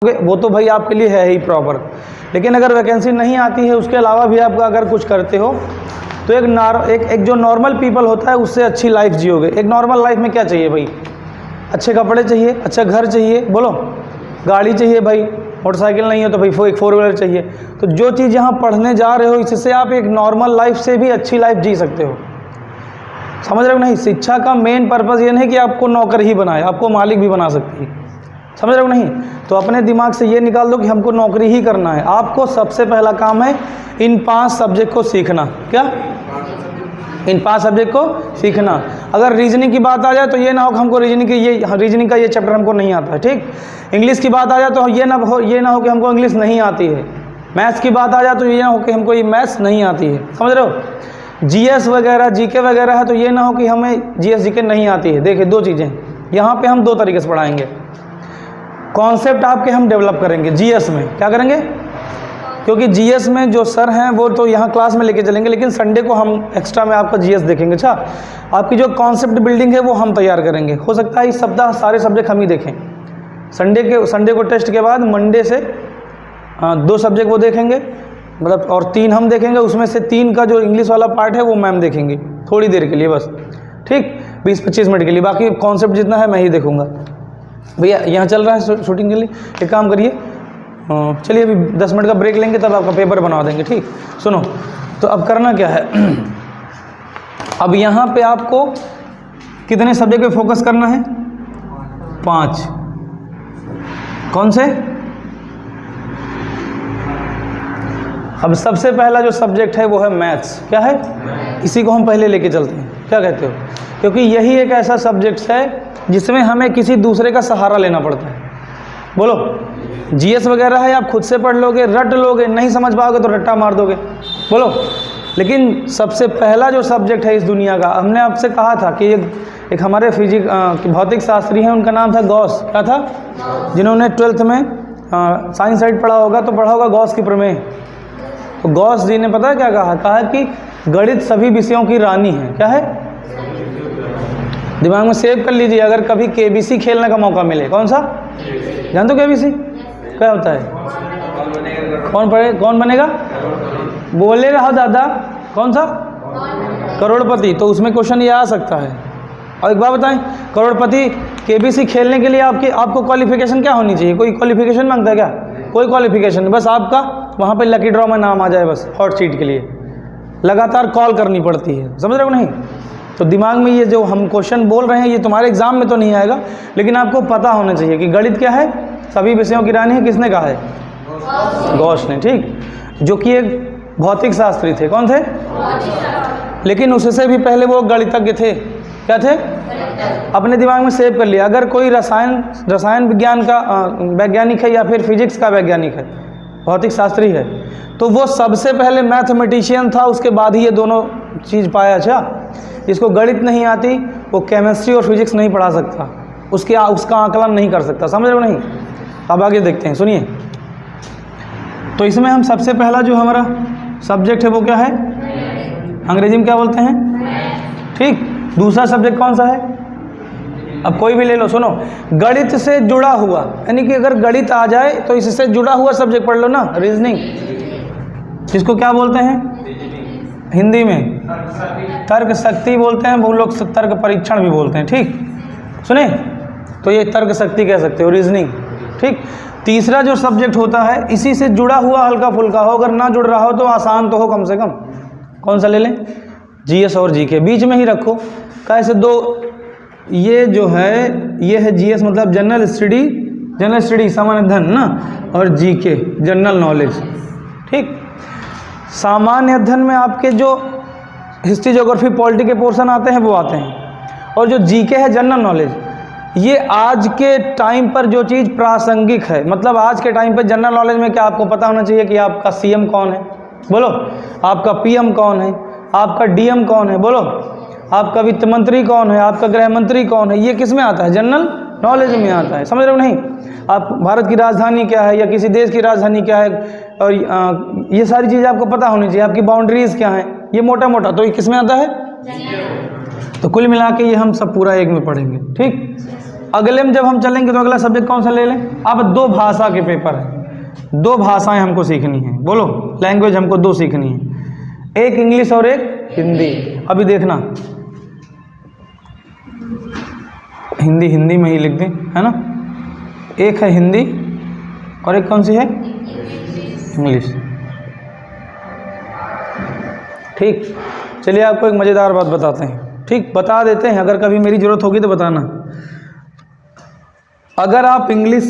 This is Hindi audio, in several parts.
वो तो भाई आपके लिए है ही प्रॉपर। लेकिन अगर वैकेंसी नहीं आती है, उसके अलावा भी आप अगर कुछ करते हो तो एक जो नॉर्मल पीपल होता है उससे अच्छी लाइफ जियोगे। एक नॉर्मल लाइफ में क्या चाहिए भाई? अच्छे कपड़े चाहिए, अच्छा घर चाहिए, बोलो, गाड़ी चाहिए भाई, मोटरसाइकिल नहीं है तो भाई एक 4 व्हीलर चाहिए। तो जो चीज़ यहाँ पढ़ने जा रहे हो इससे आप एक नॉर्मल लाइफ से भी अच्छी लाइफ जी सकते हो। समझ रहे हो नहीं? शिक्षा का मेन पर्पज़ ये नहीं कि आपको नौकर ही बनाए, आपको मालिक भी बना सकती है। समझ रहे हो नहीं? तो अपने दिमाग से ये निकाल दो कि हमको नौकरी ही करना है। आपको सबसे पहला काम है इन 5 सब्जेक्ट को सीखना। क्या? इन 5 सब्जेक्ट को सीखना। अगर रीजनिंग की बात आ जाए तो ये ना हो कि हमको रीजनिंग का ये चैप्टर हमको नहीं आता है, ठीक। इंग्लिश की बात आ जाए तो ये ना हो कि हमको इंग्लिश नहीं आती है। मैथ्स की बात आ जाए तो ये ना हो कि हमको ये मैथ्स नहीं आती है। समझ रहे हो? जीएस वगैरह जीके वगैरह है तो ये ना हो कि हमें जीएस जीके नहीं आती है। देखिए 2 चीज़ें यहाँ पे हम 2 तरीके से पढ़ाएंगे। कॉन्सेप्ट आपके हम डेवलप करेंगे जीएस में। क्या करेंगे? क्योंकि जीएस में जो सर हैं वो तो यहाँ क्लास में लेके चलेंगे, लेकिन संडे को हम एक्स्ट्रा में आपका जीएस देखेंगे। अच्छा, आपकी जो कॉन्सेप्ट बिल्डिंग है वो हम तैयार करेंगे। हो सकता है इस सप्ताह सारे सब्जेक्ट हम ही देखें। संडे को टेस्ट के बाद मंडे से 2 सब्जेक्ट वो देखेंगे, मतलब, और 3 हम देखेंगे। उसमें से 3 का जो इंग्लिश वाला पार्ट है वो मैम देखेंगे थोड़ी देर के लिए बस, ठीक, 20-25 मिनट के लिए। बाकी कॉन्सेप्ट जितना है मैं ही देखूँगा। भैया यहाँ चल रहा है शूटिंग के लिए, एक काम करिए, चलिए अभी 10 मिनट का ब्रेक लेंगे, तब आपका पेपर बनवा देंगे, ठीक। सुनो, तो अब करना क्या है अब यहाँ पे आपको कितने सब्जेक्ट पे फोकस करना है? 5। कौन से? अब सबसे पहला जो सब्जेक्ट है वो है मैथ्स। क्या है? इसी को हम पहले लेके चलते हैं। क्या कहते हो? क्योंकि यही एक ऐसा सब्जेक्ट है जिसमें हमें किसी दूसरे का सहारा लेना पड़ता है। बोलो, जीएस वगैरह है आप खुद से पढ़ लोगे, रट लोगे, नहीं समझ पाओगे तो रट्टा मार दोगे। बोलो, लेकिन सबसे पहला जो सब्जेक्ट है इस दुनिया का, हमने आपसे कहा था कि एक हमारे भौतिक शास्त्री हैं, उनका नाम था गॉस। क्या था? जिन्होंने 12th में साइंस साइड पढ़ा होगा तो पढ़ा होगा गॉस की प्रमेय। तो गॉस जी ने पता है क्या कहा? कहा कि गणित सभी विषयों की रानी है। क्या है? दिमाग में सेव कर लीजिए, अगर कभी केबीसी खेलने का मौका मिले। कौन सा? जान दो केबीसी क्या होता है? कौन बनेगा? बोले रहो दादा। कौन सा? करोड़पति। तो उसमें क्वेश्चन ये आ सकता है। और एक बात बताएं, करोड़पति केबीसी खेलने के लिए आपको क्वालिफिकेशन क्या होनी चाहिए? कोई क्वालिफिकेशन मांगता है क्या? कोई क्वालिफिकेशन नहीं, बस आपका वहाँ पे लकी ड्रॉ में नाम आ जाए, बस हॉट सीट के लिए लगातार कॉल करनी पड़ती है। समझ रहे हो नहीं? तो दिमाग में ये जो हम क्वेश्चन बोल रहे हैं ये तुम्हारे एग्जाम में तो नहीं आएगा, लेकिन आपको पता होना चाहिए कि गणित क्या है? सभी विषयों की रानी है। किसने कहा है? गॉस ने, ठीक, जो कि एक भौतिक शास्त्री थे। कौन थे? लेकिन उससे भी पहले वो गणितज्ञ थे। क्या थे? अपने दिमाग में सेव कर लिया। अगर कोई रसायन विज्ञान का वैज्ञानिक है या फिर फिजिक्स का वैज्ञानिक है, भौतिक शास्त्री है, तो वो सबसे पहले मैथमेटिशियन था, उसके बाद ही ये दोनों चीज़ पाया। अच्छा, जिसको गणित नहीं आती वो केमिस्ट्री और फिजिक्स नहीं पढ़ा सकता, उसका आकलन नहीं कर सकता। समझ रहे हो नहीं? अब आगे देखते हैं, सुनिए। तो इसमें हम सबसे पहला जो हमारा सब्जेक्ट है वो क्या है? अंग्रेजी में क्या बोलते हैं? ठीक। दूसरा सब्जेक्ट कौन सा है? अब कोई भी ले लो। सुनो, गणित से जुड़ा हुआ, यानी कि अगर गणित आ जाए तो इससे जुड़ा हुआ सब्जेक्ट पढ़ लो ना, रीजनिंग, जिसको क्या बोलते हैं हिंदी में? तर्क शक्ति बोलते हैं, वो लोग तर्क परीक्षण भी बोलते हैं, ठीक। सुने, तो ये तर्क शक्ति कह सकते हो, रीजनिंग, ठीक। तीसरा जो सब्जेक्ट होता है इसी से जुड़ा हुआ हल्का फुल्का हो, अगर ना जुड़ रहा हो तो आसान तो हो कम से कम। कौन सा ले लें? जीएस और जीके बीच में ही रखो। कैसे? 2 ये जो है, ये है जीएस मतलब जनरल स्टडी सामान्य अध्ययन ना, और जीके जनरल नॉलेज, ठीक। सामान्य अध्ययन में आपके जो हिस्ट्री ज्योग्राफी पॉलिटी के पोर्शन आते हैं वो आते हैं, और जो जीके है जनरल नॉलेज, ये आज के टाइम पर जो चीज़ प्रासंगिक है, मतलब आज के टाइम पर जनरल नॉलेज में क्या आपको पता होना चाहिए कि आपका सीएम कौन है? बोलो, आपका पीएम कौन है? आपका डीएम कौन है? बोलो, आपका वित्त मंत्री कौन है? आपका गृह मंत्री कौन है? ये किस में आता है? जनरल नॉलेज में आता है। समझ रहे हो नहीं? आप भारत की राजधानी क्या है या किसी देश की राजधानी क्या है, और ये सारी चीज़ें आपको पता होनी चाहिए। आपकी बाउंड्रीज़ क्या हैं, ये मोटा मोटा, तो ये किस में आता है? तो कुल मिला के ये हम सब पूरा एक में पढ़ेंगे, ठीक। अगले में जब हम चलेंगे तो अगला सब्जेक्ट कौन सा ले लें? अब 2 भाषा के पेपर हैं, 2 भाषाएं हमको सीखनी है। बोलो, लैंग्वेज हमको 2 सीखनी है, एक इंग्लिश और एक हिंदी। अभी देखना, हिंदी में ही लिख दें, है ना। एक है हिंदी और एक कौन सी है? इंग्लिश। ठीक, चलिए आपको एक मज़ेदार बात बताते हैं। ठीक, बता देते हैं, अगर कभी मेरी ज़रूरत होगी तो बताना। अगर आप इंग्लिश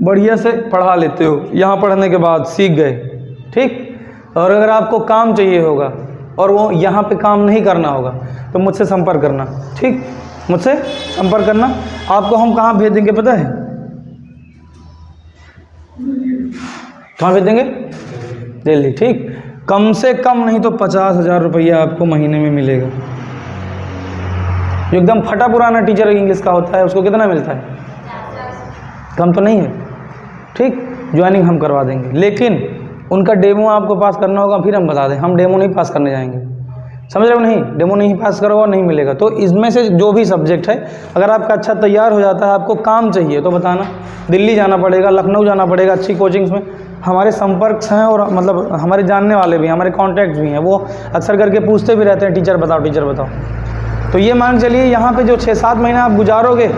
बढ़िया से पढ़ा लेते हो, यहाँ पढ़ने के बाद सीख गए, ठीक, और अगर आपको काम चाहिए होगा और वो यहाँ पे काम नहीं करना होगा तो मुझसे संपर्क करना। ठीक, मुझसे संपर्क करना। आपको हम कहाँ भेज देंगे पता है? कहाँ भेज देंगे? दिल्ली। ठीक, कम से कम नहीं तो 50,000 रुपया आपको महीने में मिलेगा। जो एकदम फटा पुराना टीचर इंग्लिश का होता है उसको कितना मिलता है? कम तो नहीं है। ठीक, ज्वाइनिंग हम करवा देंगे, लेकिन उनका डेमो आपको पास करना होगा, फिर हम बता दें। हम डेमो नहीं पास करने जाएंगे, समझ रहे हो? नहीं, डेमो नहीं पास करोगे नहीं मिलेगा। तो इसमें से जो भी सब्जेक्ट है, अगर आपका अच्छा तैयार हो जाता है, आपको काम चाहिए तो बताना। दिल्ली जाना पड़ेगा, लखनऊ जाना पड़ेगा, अच्छी कोचिंग्स में हमारे संपर्क हैं और मतलब हमारे जानने वाले भी हैं, हमारे कॉन्टैक्ट भी हैं। वो अक्सर करके पूछते भी रहते हैं, टीचर बताओ, टीचर बताओ। तो ये मान चलिए यहाँ पे जो 6-7 महीना आप गुजारोगे,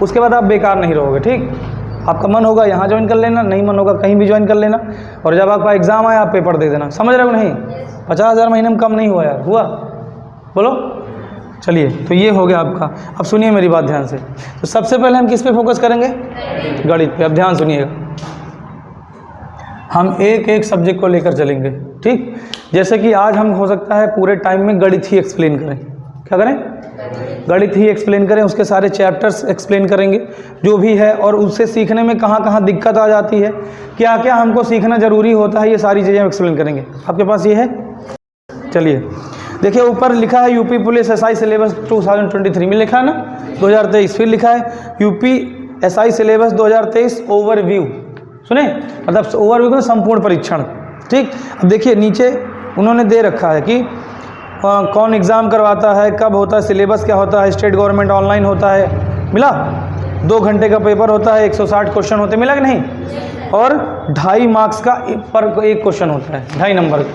उसके बाद आप बेकार नहीं रहोगे। ठीक, आपका मन होगा यहाँ ज्वाइन कर लेना, नहीं मन होगा कहीं भी ज्वाइन कर लेना, और जब आपका एग्ज़ाम आए आप पेपर दे देना। समझ रहे हो? नहीं, 50,000 महीने में कम नहीं हुआ यार, हुआ? बोलो। चलिए, तो ये हो गया आपका। अब सुनिए मेरी बात ध्यान से। तो सबसे पहले हम किस पे फोकस करेंगे? गणित पे। अब ध्यान सुनिएगा, हम एक एक सब्जेक्ट को लेकर चलेंगे। ठीक, जैसे कि आज हम हो सकता है पूरे टाइम में गणित ही एक्सप्लेन करें। क्या करें? गणित ही एक्सप्लेन करें, उसके सारे चैप्टर्स एक्सप्लेन करेंगे जो भी है, और उससे सीखने में कहाँ कहाँ दिक्कत आ जाती है, क्या क्या हमको सीखना ज़रूरी होता है, ये सारी चीज़ें हम एक्सप्लेन करेंगे। आपके पास ये है? चलिए देखिए, ऊपर लिखा है यूपी पुलिस एसआई सिलेबस 2023 में लिखा है ना, 2023। फिर लिखा है यूपी एसआई सिलेबस 2023 ओवरव्यू। सुने, मतलब ओवरव्यू का संपूर्ण परीक्षण। ठीक, अब देखिए नीचे उन्होंने दे रखा है कि कौन एग्ज़ाम करवाता है, कब होता है, सिलेबस क्या होता है, स्टेट गवर्नमेंट ऑनलाइन होता है, मिला? 2 घंटे का पेपर होता है, 160 क्वेश्चन होते, मिला कि नहीं? और 2.5 मार्क्स का पर एक क्वेश्चन होता है, 2.5 नंबर।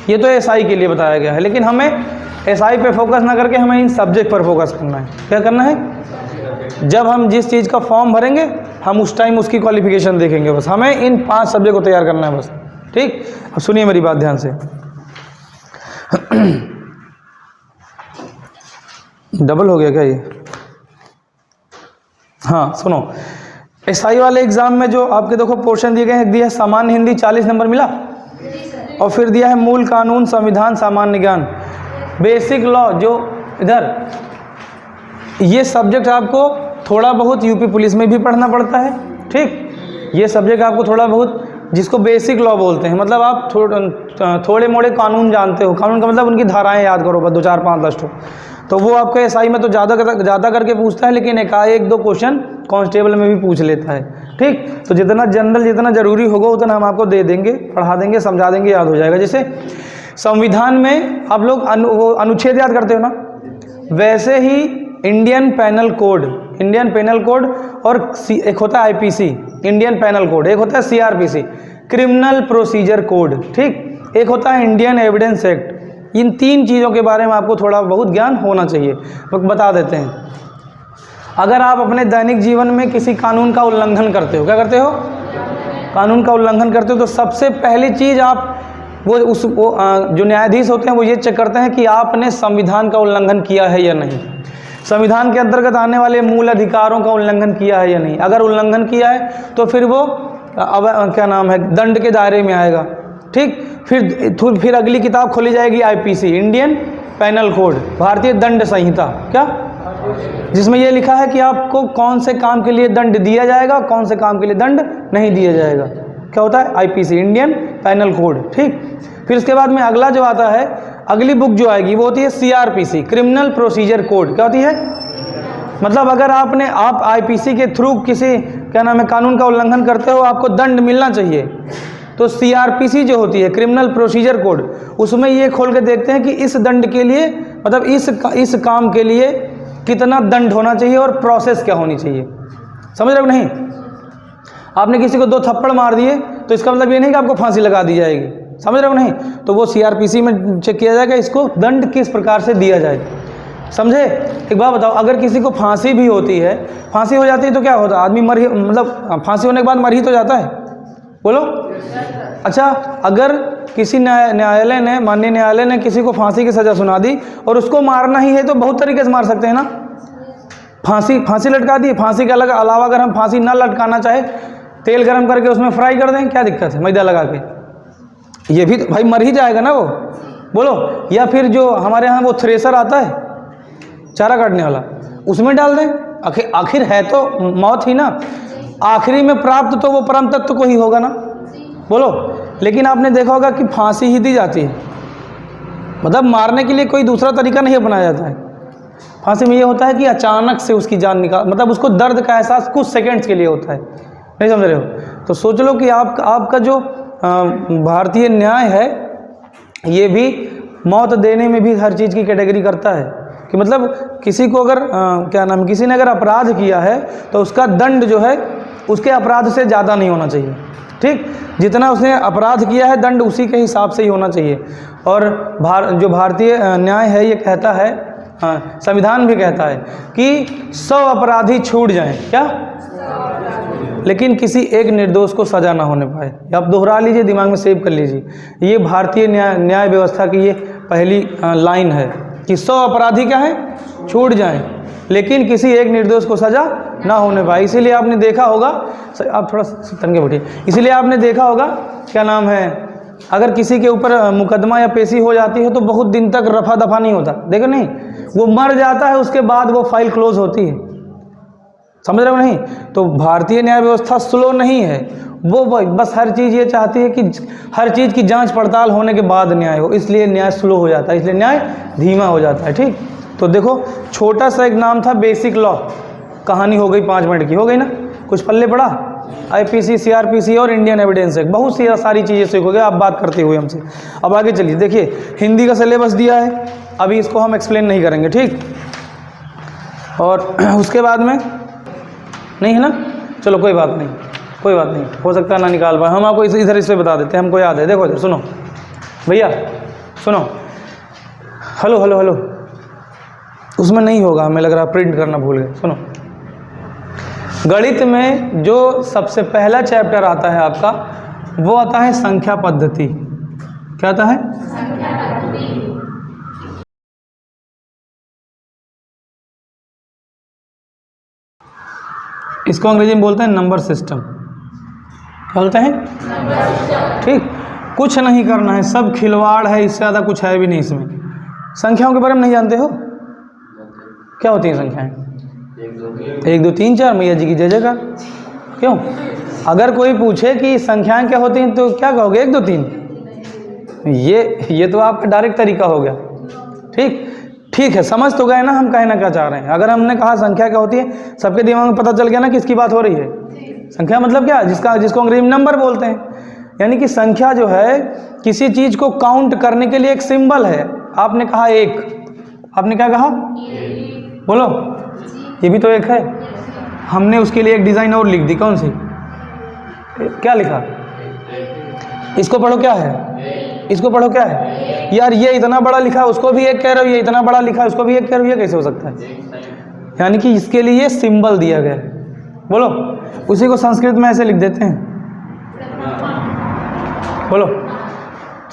ये तो एसआई के लिए बताया गया है, लेकिन हमें एसआई पे फोकस ना करके हमें इन सब्जेक्ट पर फोकस करना है। क्या करना है? जब हम जिस चीज़ का फॉर्म भरेंगे, हम उस टाइम उसकी क्वालिफिकेशन देखेंगे। बस हमें इन 5 सब्जेक्ट को तैयार करना है बस। ठीक, अब सुनिए मेरी बात ध्यान से। डबल हो गया क्या ये? हाँ सुनो, एसआई वाले एग्जाम में जो आपके देखो पोर्शन दिए गए हैं, दिया है सामान्य हिंदी 40 नंबर मिला, और फिर दिया है मूल कानून, संविधान, सामान्य ज्ञान, बेसिक लॉ। जो इधर ये सब्जेक्ट आपको थोड़ा बहुत यूपी पुलिस में भी पढ़ना पड़ता है। ठीक, ये सब्जेक्ट आपको थोड़ा बहुत, जिसको बेसिक लॉ बोलते हैं, मतलब आप थोड़े मोड़े कानून जानते हो। कानून का मतलब उनकी धाराएं याद करो बस, 2, 4, 5, 10 तो। तो वो आपके एसआई में तो ज़्यादा करके पूछता है, लेकिन एक दो क्वेश्चन कांस्टेबल में भी पूछ लेता है। ठीक, तो जितना जनरल, जितना ज़रूरी होगा उतना हम आपको दे देंगे, पढ़ा देंगे, समझा देंगे, याद हो जाएगा। जैसे संविधान में आप लोग अनुच्छेद याद करते हो ना, वैसे ही Indian penal code, Indian penal code, और एक होता है आईपीसी, इंडियन पेनल कोड, एक होता है सीआरपीसी, क्रिमिनल प्रोसीजर कोड। ठीक, एक होता है इंडियन एविडेंस एक्ट। इन 3 चीज़ों के बारे में आपको थोड़ा बहुत ज्ञान होना चाहिए। तो बता देते हैं, अगर आप अपने दैनिक जीवन में किसी कानून का उल्लंघन करते हो, क्या करते हो? कानून का उल्लंघन करते हो, तो सबसे पहली चीज़ आप जो न्यायाधीश होते हैं वो ये चेक करते हैं कि आपने संविधान का उल्लंघन किया है या नहीं, संविधान के अंतर्गत आने वाले मूल अधिकारों का उल्लंघन किया है या नहीं। अगर उल्लंघन किया है तो फिर वो क्या नाम है, दंड के दायरे में आएगा। ठीक, फिर अगली किताब खोली जाएगी आईपीसी, इंडियन पेनल कोड, भारतीय दंड संहिता, क्या, जिसमें यह लिखा है कि आपको कौन से काम के लिए दंड दिया जाएगा, कौन से काम के लिए दंड नहीं दिया जाएगा। क्या होता है? IPC, Indian penal code. ठीक, फिर उसके बाद में अगला जो आता है, अगली बुक जो आएगी वो होती है सीआरपीसी, क्रिमिनल प्रोसीजर कोड। क्या होती है? मतलब अगर आप आईपीसी के थ्रू किसी क्या नाम है कानून का उल्लंघन करते हो, आपको दंड मिलना चाहिए, तो सीआरपीसी जो होती है, क्रिमिनल प्रोसीजर कोड, उसमें ये खोल के देखते हैं कि इस दंड के लिए, मतलब इस काम के लिए कितना दंड होना चाहिए और प्रोसेस क्या होनी चाहिए। समझ रहे हो नहीं? आपने किसी को 2 थप्पड़ मार दिए तो इसका मतलब ये नहीं कि आपको फांसी लगा दी जाएगी, समझ रहे हो नहीं? तो वो सीआरपीसी में चेक किया जाएगा इसको दंड किस प्रकार से दिया जाए, समझे? एक बात बताओ, अगर किसी को फांसी भी होती है, फांसी हो जाती है तो क्या होता है? आदमी मर ही, मतलब फांसी होने के बाद मर ही तो जाता है, बोलो। अच्छा, अगर किसी न्यायालय ने, माननीय न्यायालय ने किसी को फांसी की सज़ा सुना दी और उसको मारना ही है तो बहुत तरीके से मार सकते हैं ना। फांसी लटका दी, फांसी के अलावा अगर हम फांसी ना लटकाना चाहे, तेल गरम करके उसमें फ्राई कर दें, क्या दिक्कत है? मैदा लगा के, ये भी तो भाई मर ही जाएगा ना वो, बोलो। या फिर जो हमारे यहाँ वो थ्रेसर आता है चारा काटने वाला, उसमें डाल दें। आखिर है तो मौत ही ना, आखिरी में प्राप्त तो वो परम तत्व को ही होगा ना, बोलो। लेकिन आपने देखा होगा कि फांसी ही दी जाती है, मतलब मारने के लिए कोई दूसरा तरीका नहीं अपनाया जाता है। फांसी में ये होता है कि अचानक से उसकी जान निकाल, मतलब उसको दर्द का एहसास कुछ सेकंड्स के लिए होता है, नहीं समझ रहे हो? तो सोच लो कि आपका जो भारतीय न्याय है ये भी मौत देने में भी हर चीज़ की कैटेगरी करता है कि मतलब किसी को अगर क्या नाम, किसी ने अगर अपराध किया है तो उसका दंड जो है उसके अपराध से ज़्यादा नहीं होना चाहिए, ठीक? जितना उसने अपराध किया है दंड उसी के हिसाब से ही होना चाहिए। और जो भारतीय न्याय है ये कहता है, संविधान भी कहता है कि 100 अपराधी छूट जाएं, क्या? लेकिन किसी एक निर्दोष को सजा ना होने पाए। आप दोहरा लीजिए, दिमाग में सेव कर लीजिए, ये भारतीय न्याय व्यवस्था की ये पहली लाइन है कि 100 अपराधी क्या है, छूट जाएं, लेकिन किसी एक निर्दोष को सजा ना होने पाए। इसीलिए आपने देखा होगा, आप थोड़ा तनके बैठिए, इसीलिए आपने देखा होगा, क्या नाम है, अगर किसी के ऊपर मुकदमा या पेशी हो जाती है तो बहुत दिन तक रफा दफा नहीं होता, देखो नहीं, वो मर जाता है उसके बाद वो फाइल क्लोज होती है, समझ रहे हो नहीं? तो भारतीय न्याय व्यवस्था स्लो नहीं है, वो बस हर चीज़ ये चाहती है कि हर चीज़ की जांच पड़ताल होने के बाद न्याय हो, इसलिए न्याय स्लो हो जाता है, इसलिए न्याय धीमा हो जाता है, ठीक? तो देखो, छोटा सा एक नाम था बेसिक लॉ, कहानी हो गई 5 मिनट की, हो गई ना? कुछ पल्ले पड़ा, आईपीसी, सीआरपीसी और इंडियन एविडेंस एक्ट, बहुत सी सारी चीज़ें सीखोगे आप बात करते हुए हमसे। अब आगे चलिए, देखिए हिंदी का सिलेबस दिया है, अभी इसको हम एक्सप्लेन नहीं करेंगे, ठीक? और उसके बाद में नहीं है ना, चलो कोई बात नहीं, कोई बात नहीं, हो सकता है ना निकाल पाए, हम आपको इधर इस पे बता देते हैं, हमको याद है। देखो इधर सुनो भैया, सुनो, हेलो हेलो हेलो, उसमें नहीं होगा, हमें लग रहा प्रिंट करना भूल गए। सुनो, गणित में जो सबसे पहला चैप्टर आता है आपका, वो आता है संख्या पद्धति। क्या आता है? संख्या पद्धति। इसको अंग्रेजी में बोलते हैं नंबर सिस्टम। क्या बोलते हैं? नंबर सिस्टम, ठीक? कुछ नहीं करना है, सब खिलवाड़ है, इससे ज़्यादा कुछ है भी नहीं इसमें। संख्याओं के बारे में नहीं जानते हो? क्या होती हैं संख्याएं? 1 2 3 4, मैया जी की जय जयकार। क्यों? अगर कोई पूछे कि संख्याएं क्या होती हैं तो क्या कहोगे? 1 2 3। ये तो आपका डायरेक्ट तरीका हो गया, ठीक है, समझ तो गए ना हम कहना क्या चाह रहे हैं। अगर हमने कहा संख्या क्या होती है, सबके दिमाग में पता चल गया ना किसकी बात हो रही है। संख्या मतलब क्या? जिसको अंग्रेजी में नंबर बोलते हैं, यानी कि संख्या जो है किसी चीज को काउंट करने के लिए एक सिंबल है। आपने कहा 1, आपने क्या कहा? बोलो, ये भी तो 1 है। हमने उसके लिए एक डिजाइन और लिख दी, कौन सी? क्या लिखा? इसको पढ़ो, क्या है? इसको पढ़ो, क्या है? यार ये इतना बड़ा लिखा है, उसको भी 1 कह रहे हो, ये इतना बड़ा लिखा है, उसको भी 1 कह रहे हो, ये कैसे हो सकता है? यानी कि इसके लिए सिंबल दिया गया। बोलो, उसी को संस्कृत में ऐसे लिख देते हैं, बोलो।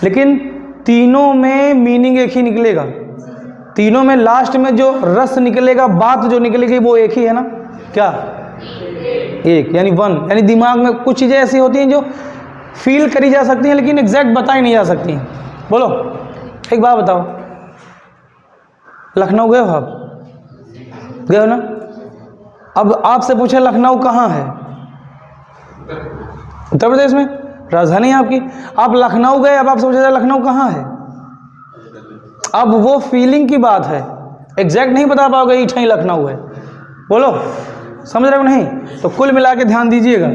लेकिन तीनों में मीनिंग एक ही निकलेगा, तीनों में लास्ट में जो रस निकलेगा, बात जो निकलेगी वो एक ही है ना। क्या? 1 यानी 1। यानी दिमाग में कुछ चीज़ें ऐसी होती हैं जो फील करी जा सकती हैं लेकिन एग्जैक्ट बताई नहीं जा सकती हैं। बोलो, एक बात बताओ, लखनऊ गए हो आप? गए हो ना? अब आपसे पूछे लखनऊ कहाँ है? उत्तर प्रदेश में, राजधानी है आपकी। आप लखनऊ गए, अब आपसे पूछा लखनऊ कहाँ है? अब वो फीलिंग की बात है, एग्जैक्ट नहीं बता पाओगे इतना ही लखनऊ है। बोलो, समझ रहे हो नहीं? तो कुल मिला के ध्यान दीजिएगा,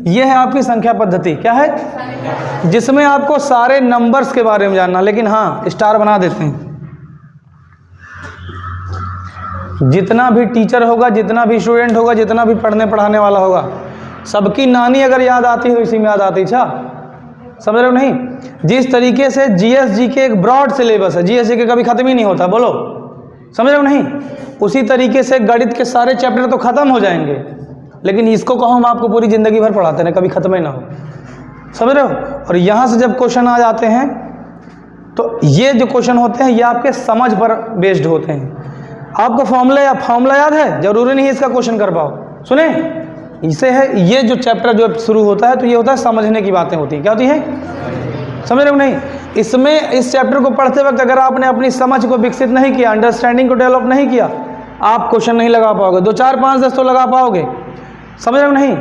ये है आपकी संख्या पद्धति। क्या है? जिसमें आपको सारे नंबर्स के बारे में जानना, लेकिन हाँ स्टार बना देते हैं। जितना भी टीचर होगा, जितना भी स्टूडेंट होगा, जितना भी पढ़ने पढ़ाने वाला होगा, सबकी नानी अगर याद आती है इसी में याद आती। अच्छा समझ रहे हो नहीं? जिस तरीके से जीएसजी के एक ब्रॉड सिलेबस है, जीएसजी के कभी खत्म ही नहीं होता, बोलो समझ रहे हो नहीं? उसी तरीके से गणित के सारे चैप्टर तो खत्म हो जाएंगे, लेकिन इसको कहो हम आपको पूरी ज़िंदगी भर पढ़ाते हैं, कभी खत्म ही ना हो। समझ रहे हो? और यहाँ से जब क्वेश्चन आ जाते हैं तो ये जो क्वेश्चन होते हैं ये आपके समझ पर बेस्ड होते हैं। आपको फॉर्मूला याद है? जरूरी नहीं इसका क्वेश्चन कर पाओ। सुने, इसे है ये जो चैप्टर जो शुरू होता है तो ये होता है समझने की बातें होती हैं। क्या होती हैं? समझ रहे हो नहीं? इसमें इस चैप्टर को पढ़ते वक्त अगर आपने अपनी समझ को विकसित नहीं किया, अंडरस्टैंडिंग को डेवलप नहीं किया, आप क्वेश्चन नहीं लगा पाओगे। 2 4 5 10 तो लगा पाओगे। समझ रहे हो नहीं?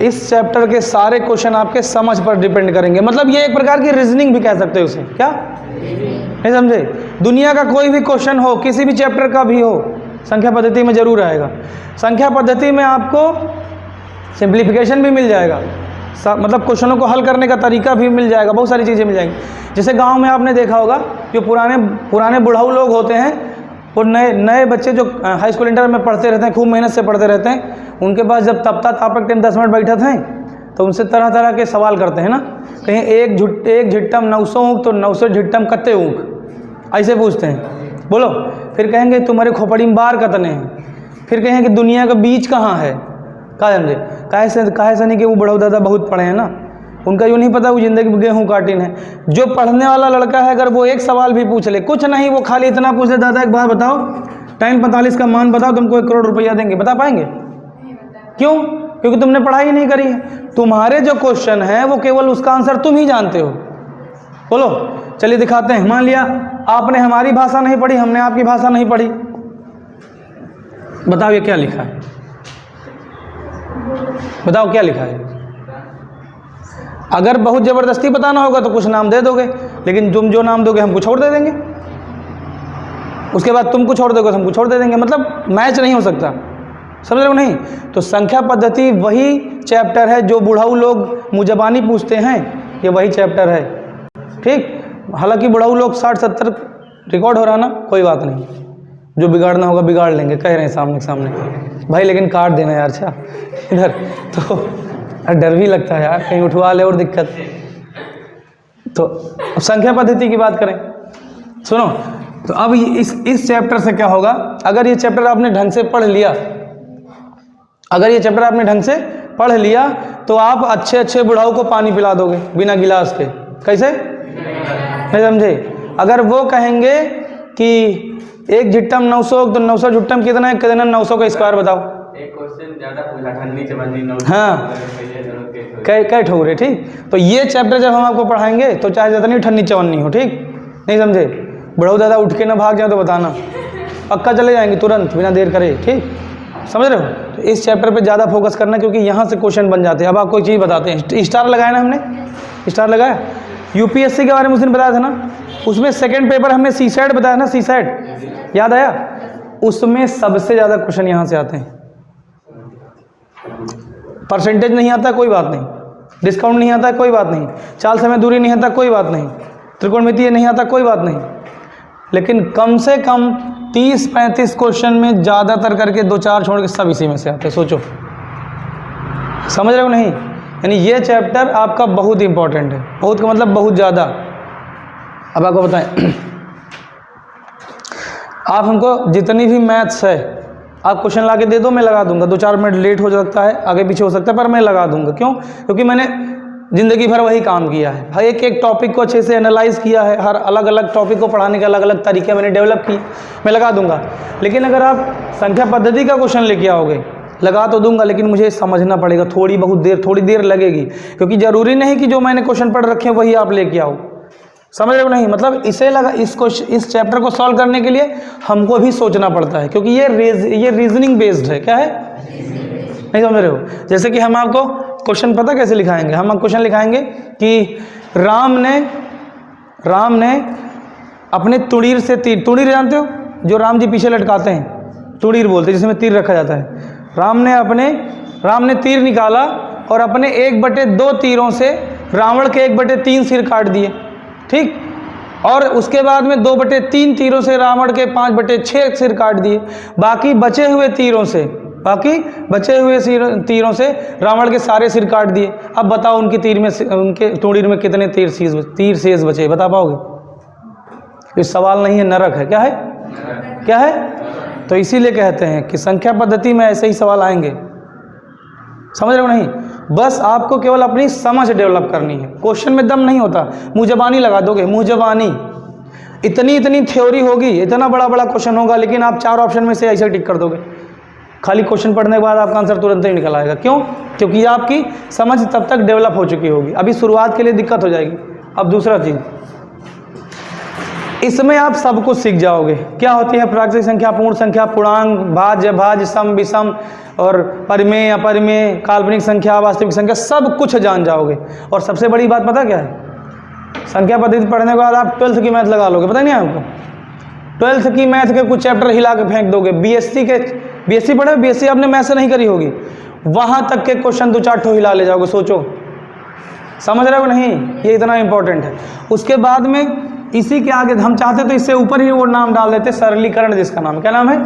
इस चैप्टर के सारे क्वेश्चन आपके समझ पर डिपेंड करेंगे। मतलब ये एक प्रकार की रीजनिंग भी कह सकते हो उसे। क्या नहीं समझे? दुनिया का कोई भी क्वेश्चन हो, किसी भी चैप्टर का भी हो, संख्या पद्धति में जरूर आएगा। संख्या पद्धति में आपको सिंप्लीफिकेशन भी मिल जाएगा, मतलब क्वेश्चनों को हल करने का तरीका भी मिल जाएगा, बहुत सारी चीज़ें मिल जाएंगी। जैसे गांव में आपने देखा होगा जो पुराने बुढ़ाऊ लोग होते हैं, वो नए बच्चे जो हाई स्कूल इंटर में पढ़ते रहते हैं, खूब मेहनत से पढ़ते रहते हैं, उनके पास जब तब तक आप टाइम 10 मिनट बैठे थे तो उनसे तरह तरह के सवाल करते हैं ना। कहीं एक झिट्टम 900 ऊँख तो 900 झिट्टम कत्ते ऊँख, ऐसे पूछते हैं, बोलो। फिर कहेंगे तुम्हारे खोपड़ी में बार कतने हैं। फिर कहेंगे कि दुनिया का बीज कहाँ है। कहा समझे? काहे से नहीं कि वो बड़ो दादा बहुत पढ़े हैं ना, उनका यूँ नहीं पता वो ज़िंदगी में गेहूँ काटिन है। जो पढ़ने वाला लड़का है अगर वो एक सवाल भी पूछ ले, कुछ नहीं वो खाली इतना पूछ ले, दादा एक बात बताओ tan 45 का मान बताओ, तुमको 1 करोड़ रुपया देंगे, बता पाएंगे? क्यों? क्योंकि तुमने पढ़ाई नहीं करी है। तुम्हारे जो क्वेश्चन है वो केवल उसका आंसर तुम ही जानते हो। बोलो, चलिए दिखाते हैं। मान लिया आपने हमारी भाषा नहीं पढ़ी, हमने आपकी भाषा नहीं पढ़ी, बताओ ये क्या लिखा है? बताओ क्या लिखा है? अगर बहुत ज़बरदस्ती बताना होगा तो कुछ नाम दे दोगे, लेकिन तुम जो नाम दोगे हम कुछ और दे देंगे, उसके बाद तुम कुछ और दोगे तो हम कुछ और दे देंगे। मतलब मैच नहीं हो सकता। समझ रहे हो नहीं? तो संख्या पद्धति वही चैप्टर है जो बुढ़ाऊ लोग मुजबानी पूछते हैं, ये वही चैप्टर है। ठीक, हालांकि बुढ़ाऊ लोग 60-70 रिकॉर्ड हो रहा ना, कोई बात नहीं, जो बिगाड़ना होगा बिगाड़ लेंगे, कह रहे हैं सामने भाई, लेकिन काट देना यार। अच्छा इधर तो डर भी लगता है यार, कहीं उठवा ले और दिक्कत। तो अब संख्या पद्धति की बात करें, सुनो। तो अब इस चैप्टर से क्या होगा? अगर ये चैप्टर आपने ढंग से पढ़ लिया, तो आप अच्छे बुढ़ाऊ को पानी पिला दोगे बिना गिलास के। कैसे? नहीं समझे? अगर वो कहेंगे कि 1 झिट्टम 900 तो 900 झुट्टम कितना है? 900 का स्क्वायर बताओ। एक क्वेश्चन ज़्यादा पूछा, ठन्नी चवन्नी 900। हाँ, कई ठोरे। ठीक, तो ये चैप्टर जब हम आपको पढ़ाएंगे तो चाहे जितनी ठन्नी चवन्नी हो, ठीक नहीं समझे? बुढ़ाऊ दादा उठ के ना भाग जाओ तो बताना, पक्का चले जाएंगे तुरंत बिना देर करे। ठीक, समझ रहे हो? तो इस चैप्टर पे ज़्यादा फोकस करना, क्योंकि यहाँ से क्वेश्चन बन जाते हैं। अब आपको एक चीज़ बताते हैं, स्टार लगाया ना हमने, स्टार लगाया। यूपीएससी के बारे में उसने बताया था ना, उसमें सेकंड पेपर हमने सीसैट बताया ना, सीसैट याद आया? उसमें सबसे ज़्यादा क्वेश्चन यहाँ से आते हैं। परसेंटेज नहीं आता कोई बात नहीं, डिस्काउंट नहीं आता कोई बात नहीं, चाल समय दूरी नहीं आता कोई बात नहीं, त्रिकोणमितीय नहीं आता कोई बात नहीं, लेकिन कम से कम 30-35 क्वेश्चन में ज़्यादातर करके 2-4 छोड़ के सब इसी में से आते हैं। सोचो, समझ रहे हो नहीं? यानी ये चैप्टर आपका बहुत इंपॉर्टेंट है, बहुत का मतलब बहुत ज़्यादा। अब आपको बताएं, आप हमको जितनी भी मैथ्स है आप क्वेश्चन ला के दे दो, मैं लगा दूंगा। 2-4 मिनट लेट हो सकता है, आगे पीछे हो सकता है, पर मैं लगा दूंगा। क्यों? क्योंकि मैंने ज़िंदगी भर वही काम किया है, हर एक टॉपिक को अच्छे से एनालाइज किया है, हर अलग अलग टॉपिक को पढ़ाने के अलग अलग तरीके मैंने डेवलप किए, मैं लगा दूंगा। लेकिन अगर आप संख्या पद्धति का क्वेश्चन लेके आओगे, लगा तो दूंगा लेकिन मुझे समझना पड़ेगा, थोड़ी देर लगेगी, क्योंकि ज़रूरी नहीं कि जो मैंने क्वेश्चन पढ़ रखे हैं वही आप लेके आओ। समझ रहे हो नहीं? मतलब इस चैप्टर को सॉल्व करने के लिए हमको भी सोचना पड़ता है, क्योंकि ये रीजनिंग बेस्ड है। क्या है? नहीं समझ रहे हो? जैसे कि हम आपको क्वेश्चन पता कैसे लिखाएंगे? हम क्वेश्चन लिखाएंगे कि राम ने अपने तुड़ीर से तीर, तुड़ीर जानते हो जो राम जी पीछे लटकाते हैं, तुड़ीर बोलते हैं, जिसमें तीर रखा जाता है। राम ने तीर निकाला और अपने 1/2 तीरों से रावण के 1/3 सिर काट दिए। ठीक, और उसके बाद में 2/3 तीरों से रावण के 5/6 सिर काट दिए। बाकी बचे हुए तीरों से रावण के सारे सिर काट दिए। अब बताओ उनके उनके तोड़ीर में कितने तीर शेष बचे, बता पाओगे? ये सवाल नहीं है, नरक है। क्या है? क्या है? तो इसीलिए कहते हैं कि संख्या पद्धति में ऐसे ही सवाल आएंगे। समझ रहे हो नहीं? बस आपको केवल अपनी समझ डेवलप करनी है। क्वेश्चन में दम नहीं होता, मुँह जबानी लगा दोगे, मुँह जबानी। इतनी थ्योरी होगी, इतना बड़ा क्वेश्चन होगा, लेकिन आप 4 ऑप्शन में से ऐसे टिक कर दोगे। खाली क्वेश्चन पढ़ने के बाद आपका आंसर तुरंत ही निकल आएगा। क्यों? क्योंकि आपकी समझ तब तक डेवलप हो चुकी होगी। अभी शुरुआत के लिए दिक्कत हो जाएगी। अब दूसरा चीज़, इसमें आप सब कुछ सीख जाओगे। क्या होती है प्राकृतिक संख्या, पूर्ण संख्या, पूर्णांक, भाज्य, सम, विषम और परिमेय, अपरिमेय, काल्पनिक संख्या, वास्तविक संख्या, सब कुछ जान जाओगे। और सबसे बड़ी बात पता क्या है? संख्या पद्धति पढ़ने के बाद आप 12th की मैथ लगा लोगे। पता नहीं आपको? 12th की मैथ के कुछ चैप्टर हिला के फेंक दोगे। बीएससी पढ़े? बीएससी आपने मैथ से नहीं करी होगी, वहां तक के क्वेश्चन 2-4 ठो हिला ले जाओगे। सोचो, समझ रहे हो नहीं? ये इतना इंपॉर्टेंट है। उसके बाद में इसी के आगे हम चाहते तो इससे ऊपर ही वो नाम डाल देते, सरलीकरण, जिसका नाम क्या नाम है?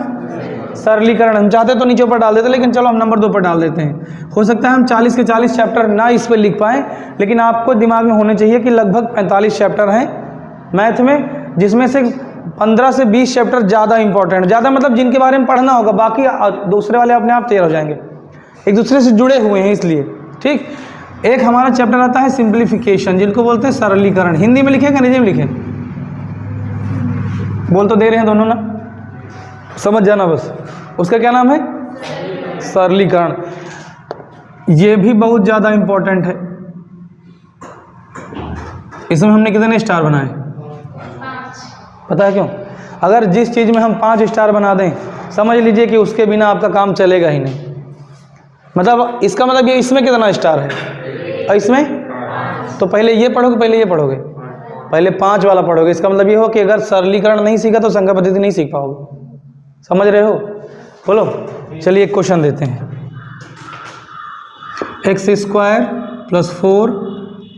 सरलीकरण। हम चाहते तो नीचे ऊपर डाल देते, लेकिन चलो हम नंबर 2 पर डाल देते हैं। हो सकता है हम 40 के 40 चैप्टर ना इस पर लिख पाएँ, लेकिन आपको दिमाग में होने चाहिए कि लगभग 45 चैप्टर हैं मैथ में, जिसमें से 15 से 20 चैप्टर ज़्यादा इंपॉर्टेंट, ज़्यादा मतलब जिनके बारे में पढ़ना होगा, बाकी दूसरे वाले अपने आप तैयार हो जाएंगे, एक दूसरे से जुड़े हुए हैं इसलिए। ठीक, एक हमारा चैप्टर आता है सिंप्लीफिकेशन, जिनको बोलते हैं सरलीकरण। हिंदी में लिखे कि अंग्रेजी में लिखे? बोल तो दे रहे हैं दोनों ना, समझ जाना बस। उसका क्या नाम है? सरलीकरण। ये भी बहुत ज़्यादा इंपॉर्टेंट है। इसमें हमने कितने स्टार बनाए? 5। पता है क्यों? अगर जिस चीज़ में हम 5 स्टार बना दें, समझ लीजिए कि उसके बिना आपका काम चलेगा ही नहीं। मतलब इसका मतलब ये इसमें कितना स्टार है और इसमें? तो पहले ये पढ़ोगे, पहले ये पढ़ोगे, पहले 5 वाला पढ़ोगे। इसका मतलब ये हो कि अगर सरलीकरण नहीं सीखा तो संख्या पद्धति नहीं सीख पाओगे। समझ रहे हो? बोलो। चलिए एक क्वेश्चन देते हैं। x² +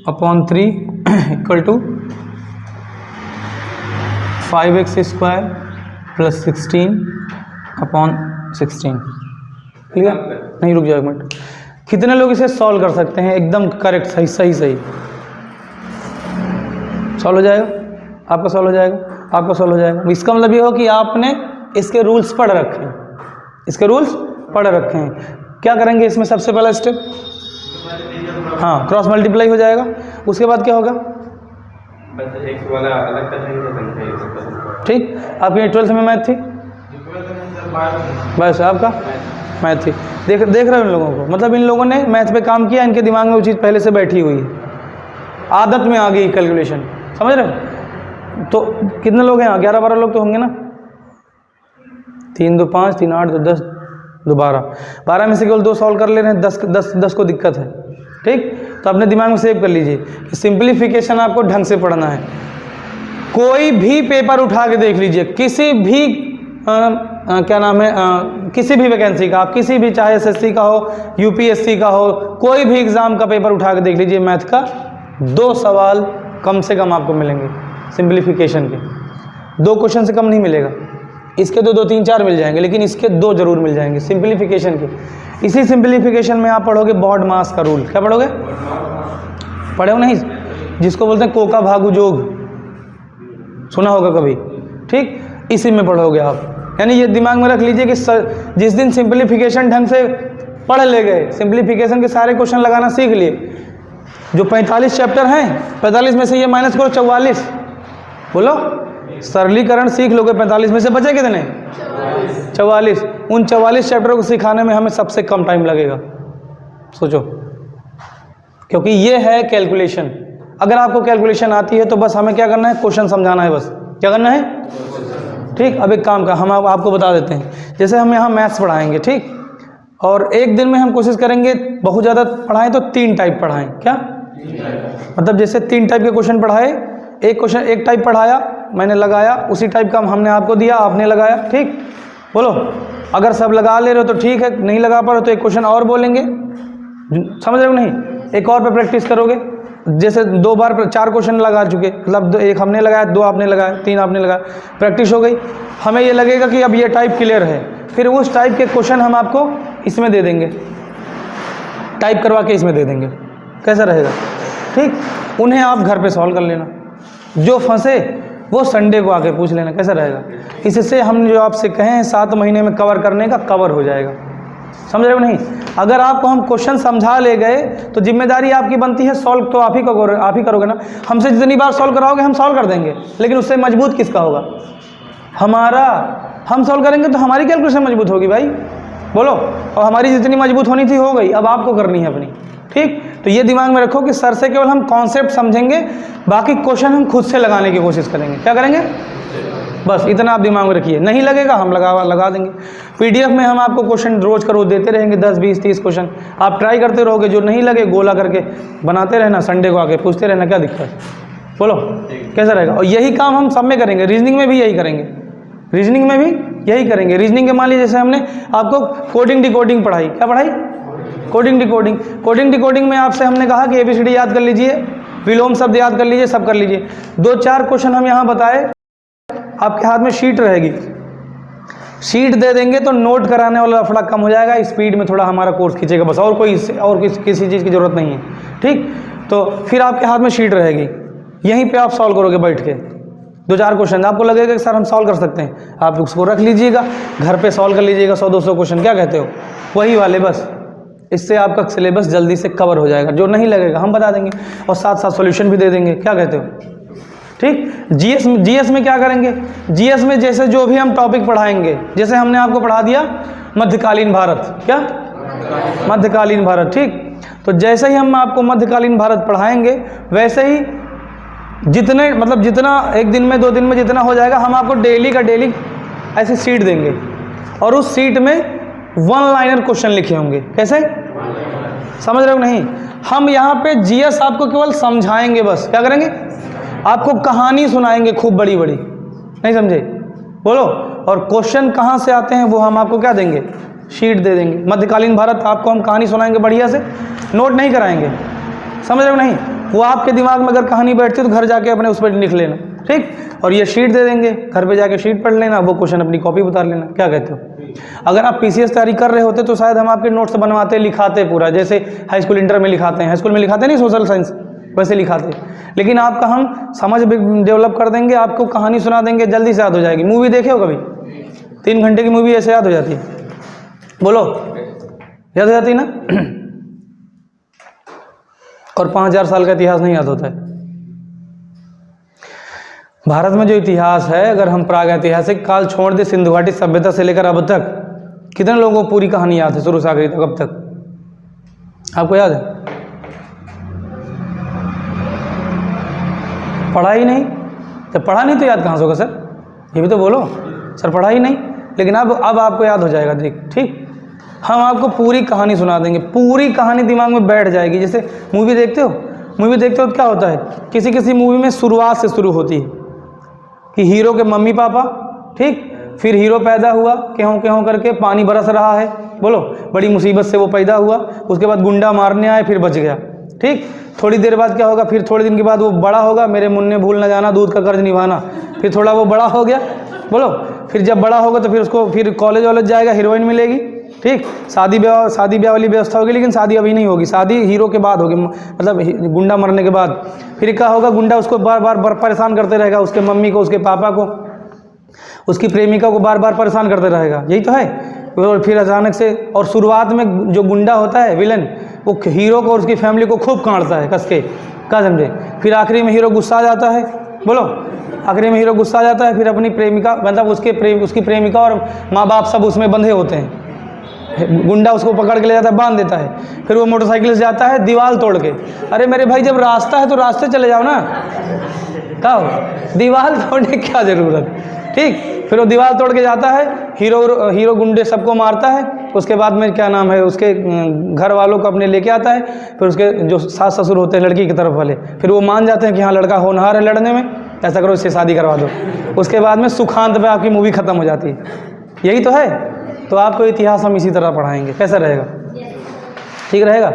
4/3 = 5x² + 16/16। क्लियर? नहीं, रुक जाओ एक मिनट। कितने लोग इसे सॉल्व कर सकते हैं एकदम करेक्ट, सही? सॉल्व हो जाएगा? आपका सॉल्व हो जाएगा, आपका सॉल्व हो जाएगा। इसका मतलब ये हो कि आपने इसके रूल्स पढ़ रखे हैं, इसके रूल्स पढ़ रखे हैं। क्या करेंगे इसमें? सबसे पहला स्टेप, हाँ, क्रॉस मल्टीप्लाई हो जाएगा। उसके बाद क्या होगा? बस एक वाला अलग कर देंगे। ठीक, आपकी 12th में मैथ थी, बस आपका मैथ थी। देख रहे हो इन लोगों को? मतलब इन लोगों ने मैथ पे काम किया, इनके दिमाग में वो चीज़ पहले से बैठी हुई है, आदत में आ गई कैलकुलेशन। समझ रहे हो? तो कितने लोग हैं यहाँ? 11-12 लोग तो होंगे ना। 3 2 5 3 8 2 10 2 12 12 में से केवल 2 सॉल्व कर ले रहे हैं, 10 को दिक्कत है। ठीक, तो अपने दिमाग में सेव कर लीजिए कि सिंप्लीफिकेशन आपको ढंग से पढ़ना है। कोई भी पेपर उठा के देख लीजिए, किसी भी क्या नाम है, किसी भी वैकेंसी का, आप किसी भी, चाहे एसएससी का हो, यूपीएससी का हो, कोई भी एग्ज़ाम का पेपर उठा के देख लीजिए, मैथ का 2 सवाल कम से कम आपको मिलेंगे सिंप्लीफिकेशन के। 2 क्वेश्चन से कम नहीं मिलेगा। इसके तो 2 3 4 मिल जाएंगे, लेकिन इसके 2 जरूर मिल जाएंगे सिंप्लीफिकेशन के। इसी सिंप्लीफिकेशन में आप पढ़ोगे बॉड मास का रूल। क्या पढ़ोगे? पढ़े हो नहीं? जिसको बोलते हैं कोका भागु जोग, सुना होगा कभी। ठीक, इसी में पढ़ोगे आप। यानी ये दिमाग में रख लीजिए कि जिस दिन सिंप्लीफिकेशन ढंग से पढ़ ले गए, सिंप्लीफिकेशन के सारे क्वेश्चन लगाना सीख लिए, जो 45 चैप्टर हैं, 45 में से ये माइनस करो 44, बोलो, सरलीकरण सीख लोगे, 45 में से बचे कितने? 44। उन 44 चैप्टरों को सिखाने में हमें सबसे कम टाइम लगेगा। सोचो, क्योंकि ये है कैलकुलेशन। अगर आपको कैलकुलेशन आती है तो बस हमें क्या करना है? क्वेश्चन समझाना है, बस। क्या करना है? ठीक, अब एक काम का हम आपको बता देते हैं। जैसे हम यहाँ मैथ्स पढ़ाएंगे, ठीक, और एक दिन में हम कोशिश करेंगे बहुत ज़्यादा पढ़ाएं तो 3 टाइप पढ़ाएं। क्या मतलब? जैसे 3 टाइप के क्वेश्चन पढ़ाए, एक टाइप पढ़ाया, मैंने लगाया, उसी टाइप का हमने आपको दिया, आपने लगाया। ठीक, बोलो। अगर सब लगा ले रहे हो तो ठीक है, नहीं लगा पा रहे हो तो एक क्वेश्चन और बोलेंगे। समझ रहे हो नहीं? एक और पे प्रैक्टिस करोगे। जैसे 2 बार 4 क्वेश्चन लगा चुके, मतलब एक हमने लगाया, 2 आपने लगाया, 3 आपने लगाया, प्रैक्टिस हो गई। हमें ये लगेगा कि अब ये टाइप क्लियर है, फिर उस टाइप के क्वेश्चन हम आपको इसमें दे देंगे, टाइप करवा के इसमें दे देंगे। कैसा रहेगा? ठीक, उन्हें आप घर पे सॉल्व कर लेना, जो फंसे वो संडे को आके पूछ लेना। कैसा रहेगा? इससे हम जो आपसे कहें 7 महीने में कवर करने का, कवर हो जाएगा। समझ रहे हो नहीं? अगर आपको हम क्वेश्चन समझा ले गए तो जिम्मेदारी आपकी बनती है सॉल्व तो आप ही करोगे ना। हमसे जितनी बार सॉल्व कराओगे हम सॉल्व कर देंगे, लेकिन उससे मजबूत किसका होगा? हमारा। हम सॉल्व करेंगे तो हमारी कैलकुलेशन मजबूत होगी भाई, बोलो। और हमारी जितनी मजबूत होनी थी हो गई, अब आपको करनी है अपनी। ठीक, तो ये दिमाग में रखो कि सर से केवल हम कॉन्सेप्ट समझेंगे, बाकी क्वेश्चन हम खुद से लगाने की कोशिश करेंगे। क्या करेंगे? बस इतना आप दिमाग में रखिए। नहीं लगेगा हम लगा देंगे। पीडीएफ में हम आपको क्वेश्चन रोज का रोज देते रहेंगे, 10 20 30 क्वेश्चन आप ट्राई करते रहोगे। जो नहीं लगे गोला करके बनाते रहना, संडे को आके पूछते रहना। क्या दिक्कत है? बोलो कैसा रहेगा? और यही काम हम सब में करेंगे, रीजनिंग में भी यही करेंगे, रीजनिंग में भी यही करेंगे। रीजनिंग के मान लीजिए जैसे हमने आपको कोडिंग डिकोडिंग पढ़ाई। क्या पढ़ाई? Coding decoding. कोडिंग डिकोडिंग में आपसे हमने कहा कि ABCD याद कर लीजिए, विलोम शब्द याद कर लीजिए, सब कर लीजिए। 2-4 क्वेश्चन हम यहाँ बताए, आपके हाथ में शीट रहेगी, शीट दे देंगे तो नोट कराने वाला लफड़ा कम हो जाएगा, स्पीड में थोड़ा हमारा कोर्स खींचेगा बस, और किसी चीज़ की ज़रूरत नहीं है। ठीक, तो फिर आपके हाथ में शीट रहेगी, यहीं पे आप सॉल्व करोगे बैठ के। 2-4 क्वेश्चन आपको लगेगा कि सर हम सॉल्व कर सकते हैं, आप उसको रख लीजिएगा, घर पे सॉल्व कर लीजिएगा 100-200 क्वेश्चन। क्या कहते हो? वही वाले बस। इससे आपका सिलेबस जल्दी से कवर हो जाएगा। जो नहीं लगेगा हम बता देंगे और साथ साथ सॉल्यूशन भी दे देंगे। क्या कहते हो? ठीक। जीएस में क्या करेंगे? जीएस में जैसे जो भी हम टॉपिक पढ़ाएंगे, जैसे हमने आपको पढ़ा दिया मध्यकालीन भारत। क्या? मध्यकालीन भारत। ठीक, तो जैसे ही हम आपको मध्यकालीन भारत पढ़ाएंगे, वैसे ही जितना 1 दिन में 2 दिन में जितना हो जाएगा, हम आपको डेली का डेली ऐसी सीट देंगे और उस सीट में 1 लाइनर क्वेश्चन लिखे होंगे। कैसे? समझ रहे हो नहीं? हम यहाँ पे जीएस आपको केवल समझाएंगे बस। क्या करेंगे? आपको कहानी सुनाएंगे खूब बड़ी बड़ी। नहीं समझे? बोलो। और क्वेश्चन कहाँ से आते हैं वो हम आपको क्या देंगे? शीट दे देंगे। मध्यकालीन भारत आपको हम कहानी सुनाएंगे बढ़िया से, नोट नहीं कराएंगे। समझ रहे हो नहीं? वो आपके दिमाग में अगर कहानी बैठती है तो घर जाके अपने उस पर लिख लेना। ठीक, और ये शीट दे देंगे, घर पे जाके शीट पढ़ लेना, वो क्वेश्चन अपनी कॉपी उतार लेना। क्या कहते हो? अगर आप पीसीएस तैयारी कर रहे होते तो शायद हम आपके नोट्स बनवाते, लिखाते पूरा, जैसे हाई स्कूल इंटर में लिखाते हैं, हाई स्कूल में लिखाते नहीं सोशल साइंस, वैसे लिखाते। लेकिन आपका हम समझ डेवलप कर देंगे, आपको कहानी सुना देंगे, जल्दी से याद हो जाएगी। मूवी देखे हो कभी? 3 घंटे की मूवी ऐसे याद हो जाती है। बोलो, याद हो जाती है ना? और 5000 साल का इतिहास नहीं याद होता है। भारत में जो इतिहास है, अगर हम प्रागैतिहासिक काल छोड़ दे, सिंधु घाटी सभ्यता से लेकर अब तक, कितने लोगों को पूरी कहानी याद है शुरू से आखिरी तक? अब तक आपको याद है? पढ़ा ही नहीं। जब पढ़ा नहीं तो याद कहाँ से होगा सर? ये भी तो बोलो। सर पढ़ा ही नहीं, लेकिन अब आपको याद हो जाएगा। देख, ठीक, हम आपको पूरी कहानी सुना देंगे, पूरी कहानी दिमाग में बैठ जाएगी। जैसे मूवी देखते हो, मूवी देखते हो तो क्या होता है, किसी किसी मूवी में शुरुआत से शुरू होती है कि हीरो के मम्मी पापा, ठीक, फिर हीरो पैदा हुआ, केहों केहों करके पानी बरस रहा है, बोलो, बड़ी मुसीबत से वो पैदा हुआ, उसके बाद गुंडा मारने आए, फिर बच गया। ठीक, थोड़ी देर बाद क्या होगा, फिर थोड़े दिन के बाद वो बड़ा होगा, मेरे मुन्ने भूल न जाना, दूध का कर्ज निभाना, फिर थोड़ा वो बड़ा हो गया, बोलो, फिर जब बड़ा होगा तो फिर उसको फिर कॉलेज वॉलेज जाएगा, हीरोइन मिलेगी, ठीक, शादी ब्याह वाली व्यवस्था होगी, लेकिन शादी अभी नहीं होगी, शादी हीरो के बाद होगी, मतलब गुंडा मरने के बाद। फिर क्या होगा, गुंडा उसको बार बार परेशान करते रहेगा, उसके मम्मी को, उसके पापा को, उसकी प्रेमिका को बार बार परेशान करते रहेगा, यही तो है। और फिर अचानक से, और शुरुआत में जो गुंडा होता है विलन, वो हीरो को और उसकी फैमिली को खूब काटता है कस के, क्या समझे। फिर आखिरी में हीरो गुस्सा आ जाता है, बोलो, आखिरी में हीरो गुस्सा आ जाता है, फिर अपनी प्रेमिका, मतलब उसकी प्रेमिका और माँ बाप सब उसमें बंधे होते हैं, गुंडा उसको पकड़ के ले जाता है, बांध देता है, फिर वो मोटरसाइकिल से जाता है दीवार तोड़ के। अरे मेरे भाई, जब रास्ता है तो रास्ते चले जाओ ना, क्या दीवार तोड़ने की क्या ज़रूरत, ठीक। फिर वो दीवार तोड़ के जाता है, हीरो गुंडे सबको मारता है, उसके बाद में क्या नाम है, उसके घर वालों को अपने लेके आता है, फिर उसके जो सास ससुर होते हैं लड़की की तरफ वाले, फिर वो मान जाते हैं कि हाँ लड़का होनहार है लड़ने में, ऐसा करो इससे शादी करवा दो। उसके बाद में सुखांत पे आपकी मूवी ख़त्म हो जाती है, यही तो है। तो आपको इतिहास हम इसी तरह पढ़ाएंगे, कैसा रहेगा? ठीक रहेगा?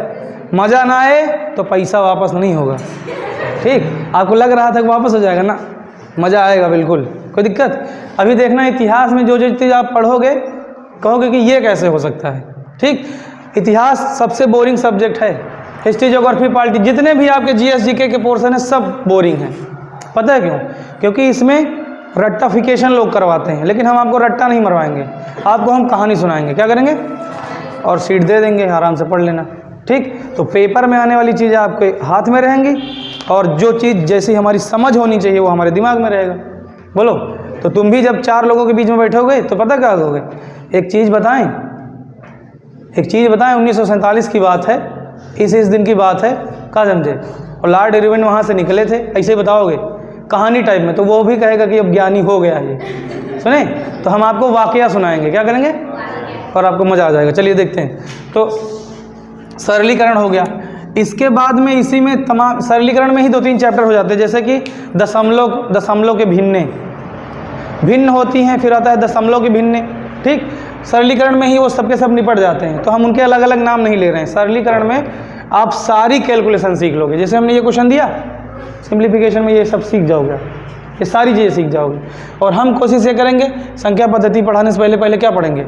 मज़ा ना आए तो पैसा वापस नहीं होगा। ठीक, आपको लग रहा था कि वापस हो जाएगा ना, मज़ा आएगा बिल्कुल, कोई दिक्कत। अभी देखना इतिहास में जो जो चीज़ आप पढ़ोगे कहोगे कि ये कैसे हो सकता है। ठीक, इतिहास सबसे बोरिंग सब्जेक्ट है। हिस्ट्री, ज्योग्राफी, पॉलिटी, जितने भी आपके जीएस जीके के पोर्शन है सब बोरिंग हैं। पता है क्यों? क्योंकि इसमें रट्टाफिकेशन लोग करवाते हैं, लेकिन हम आपको रट्टा नहीं मरवाएंगे, आपको हम कहानी सुनाएंगे। क्या करेंगे? और सीट दे देंगे, आराम से पढ़ लेना। ठीक, तो पेपर में आने वाली चीज़ें आपके हाथ में रहेंगी और जो चीज़ जैसी हमारी समझ होनी चाहिए वो हमारे दिमाग में रहेगा। बोलो, तो तुम भी जब 4 लोगों के बीच में बैठोगे तो पता क्या करोगे? एक चीज़ बताएं, 1947 की बात है, इस दिन की बात है, क्या समझे? और लॉर्ड इरविन वहाँ से निकले थे, ऐसे ही बताओगे कहानी टाइप में, तो वो भी कहेगा कि अब ज्ञानी हो गया ये। सुने, तो हम आपको वाकया सुनाएंगे। क्या करेंगे? और आपको मज़ा आ जाएगा। चलिए देखते हैं। तो सरलीकरण हो गया। इसके बाद में इसी में तमाम सरलीकरण में ही 2-3 चैप्टर हो जाते हैं, जैसे कि दशमलव के भिन्न होती हैं, फिर आता है दशमलव के भिन्न। ठीक, सरलीकरण में ही वो सब के सब निपट जाते हैं, तो हम उनके अलग अलग नाम नहीं ले रहे हैं। सरलीकरण में आप सारी कैलकुलेशन सीख लोगे। जैसे हमने ये क्वेश्चन दिया, सिंप्लीफिकेशन में ये सब सीख जाओगे, ये सारी चीज़ें सीख जाओगे। और हम कोशिश ये करेंगे, संख्या पद्धति पढ़ाने से पहले क्या पढ़ेंगे?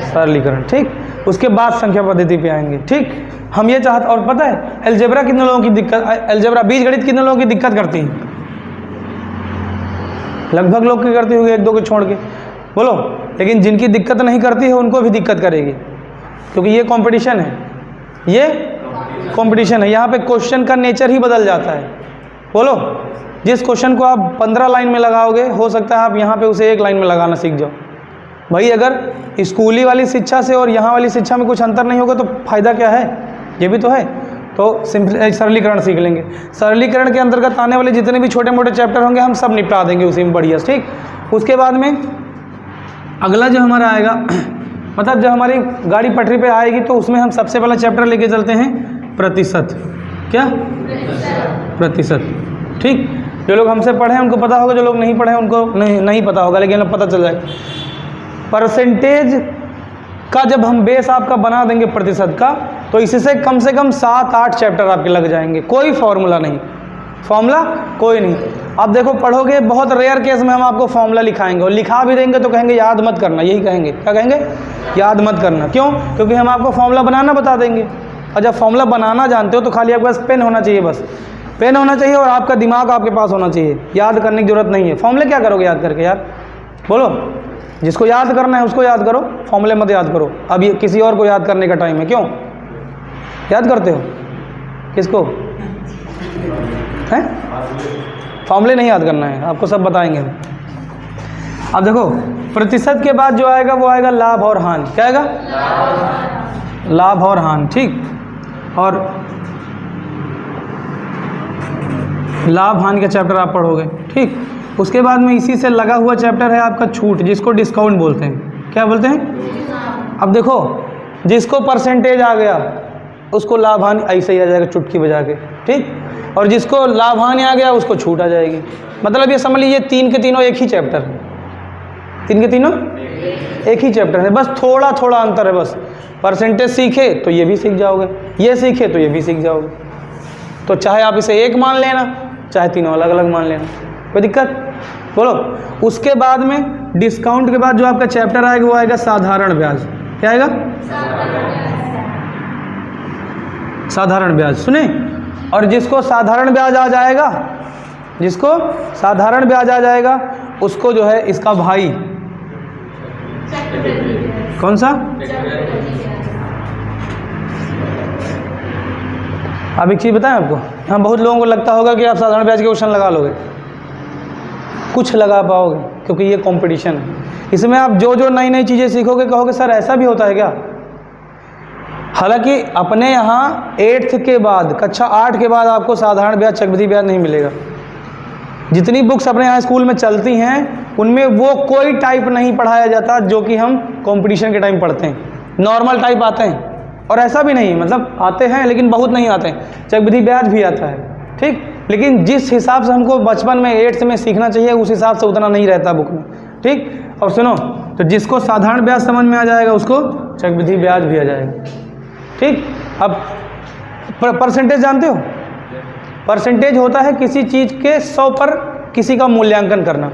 सरलीकरण। ठीक, उसके बाद संख्या पद्धति पे आएंगे। ठीक, हम ये चाहते, और पता है अलजेब्रा कितने लोगों की दिक्कत, अलजेब्रा बीजगणित कितने लोगों की दिक्कत करती है? लगभग लोग की करती होगी, 1-2 को छोड़ के। बोलो, लेकिन जिनकी दिक्कत नहीं करती है उनको भी दिक्कत करेगी, क्योंकि ये कंपटीशन है, ये कंपटीशन है। यहाँ पे क्वेश्चन का नेचर ही बदल जाता है। बोलो, जिस क्वेश्चन को आप 15 लाइन में लगाओगे, हो सकता है आप यहाँ पे उसे 1 लाइन में लगाना सीख जाओ। भाई अगर स्कूली वाली शिक्षा से और यहाँ वाली शिक्षा में कुछ अंतर नहीं होगा तो फ़ायदा क्या है? ये भी तो है। तो सरलीकरण सीख लेंगे। सरलीकरण के अंतर्गत आने वाले जितने भी छोटे मोटे चैप्टर होंगे हम सब निपटा देंगे उसी में बढ़िया। ठीक, उसके बाद में अगला जो हमारा आएगा, मतलब जब हमारी गाड़ी पटरी पे आएगी तो उसमें हम सबसे पहला चैप्टर लेके चलते हैं प्रतिशत। क्या? प्रतिशत। ठीक, जो लोग हमसे पढ़े हैं उनको पता होगा, जो लोग नहीं पढ़े हैं उनको नहीं पता होगा, लेकिन अब पता चल जाएगा। परसेंटेज का जब हम बेस आपका बना देंगे प्रतिशत का, तो इससे कम से कम 7-8 चैप्टर आपके लग जाएंगे। कोई फॉर्मूला नहीं, फॉर्मूला कोई नहीं। आप देखो पढ़ोगे, बहुत रेयर केस में हम आपको फॉर्मूला लिखाएंगे, और लिखा भी देंगे तो कहेंगे याद मत करना, यही कहेंगे। क्या कहेंगे? याद मत करना। क्यों? क्योंकि हम आपको फॉर्मूला बनाना बता देंगे, और जब फॉर्मूला बनाना जानते हो तो खाली आपके पास पेन होना चाहिए, बस पेन होना चाहिए और आपका दिमाग आपके पास होना चाहिए। याद करने की जरूरत नहीं है। फॉर्मूले क्या करोगे याद करके यार? बोलो, जिसको याद करना है उसको याद करो, फॉर्मूले मत याद करो। अब ये किसी और को याद करने का टाइम है। क्यों याद करते हो? किसको हैं? फॉर्मूले नहीं याद करना है, आपको सब बताएंगे हम। अब देखो, प्रतिशत के बाद जो आएगा वो आएगा लाभ और हानि। क्या आएगा? लाभ और हानि। ठीक, और लाभ हानि का चैप्टर आप पढ़ोगे। ठीक, उसके बाद में इसी से लगा हुआ चैप्टर है आपका छूट, जिसको डिस्काउंट बोलते हैं। क्या बोलते हैं? अब देखो, जिसको परसेंटेज आ गया उसको लाभ हानि ऐसे ही आ जाएगा चुटकी बजा के। ठीक, और जिसको लाभ हानि आ गया उसको छूट आ जाएगी। मतलब ये समझ लीजिए 3 के तीनों एक ही चैप्टर है। 3 के तीनों एक ही चैप्टर है, बस थोड़ा थोड़ा अंतर है। बस परसेंटेज सीखे तो ये भी सीख जाओगे, ये सीखे तो ये भी सीख जाओगे। तो चाहे आप इसे एक मान लेना, चाहे तीनों अलग अलग मान लेना, कोई दिक्कत? बोलो, उसके बाद में डिस्काउंट के बाद जो आपका चैप्टर आएगा वो आएगा साधारण ब्याज। क्या आएगा? साधारण ब्याज। सुने, और जिसको साधारण ब्याज आ जाएगा, जिसको साधारण ब्याज आ जाएगा उसको जो है इसका भाई, कौन सा? अब एक चीज़ बताएं आपको, यहाँ बहुत लोगों को लगता होगा कि आप साधारण ब्याज के क्वेश्चन लगा लोगे, कुछ लगा पाओगे, क्योंकि ये कंपटीशन है। इसमें आप जो जो नई नई चीज़ें सीखोगे कहोगे सर ऐसा भी होता है क्या? हालांकि अपने यहाँ 8th के बाद, कक्षा 8 के बाद आपको साधारण ब्याज, चक्रवृद्धि ब्याज नहीं मिलेगा। जितनी बुक्स अपने यहाँ स्कूल में चलती हैं उनमें वो कोई टाइप नहीं पढ़ाया जाता जो कि हम कंपटीशन के टाइम पढ़ते हैं। नॉर्मल टाइप आते हैं, और ऐसा भी नहीं, मतलब आते हैं लेकिन बहुत नहीं आते हैं। चक्रवृद्धि ब्याज भी आता है, ठीक, लेकिन जिस हिसाब से हमको बचपन में 8th में सीखना चाहिए उस हिसाब से उतना नहीं रहता बुक में। ठीक, और सुनो, तो जिसको साधारण ब्याज समझ में आ जाएगा उसको चक्रवृद्धि ब्याज भी आ जाएगा। ठीक, अब परसेंटेज जानते हो? परसेंटेज होता है किसी चीज़ के 100 पर किसी का मूल्यांकन करना,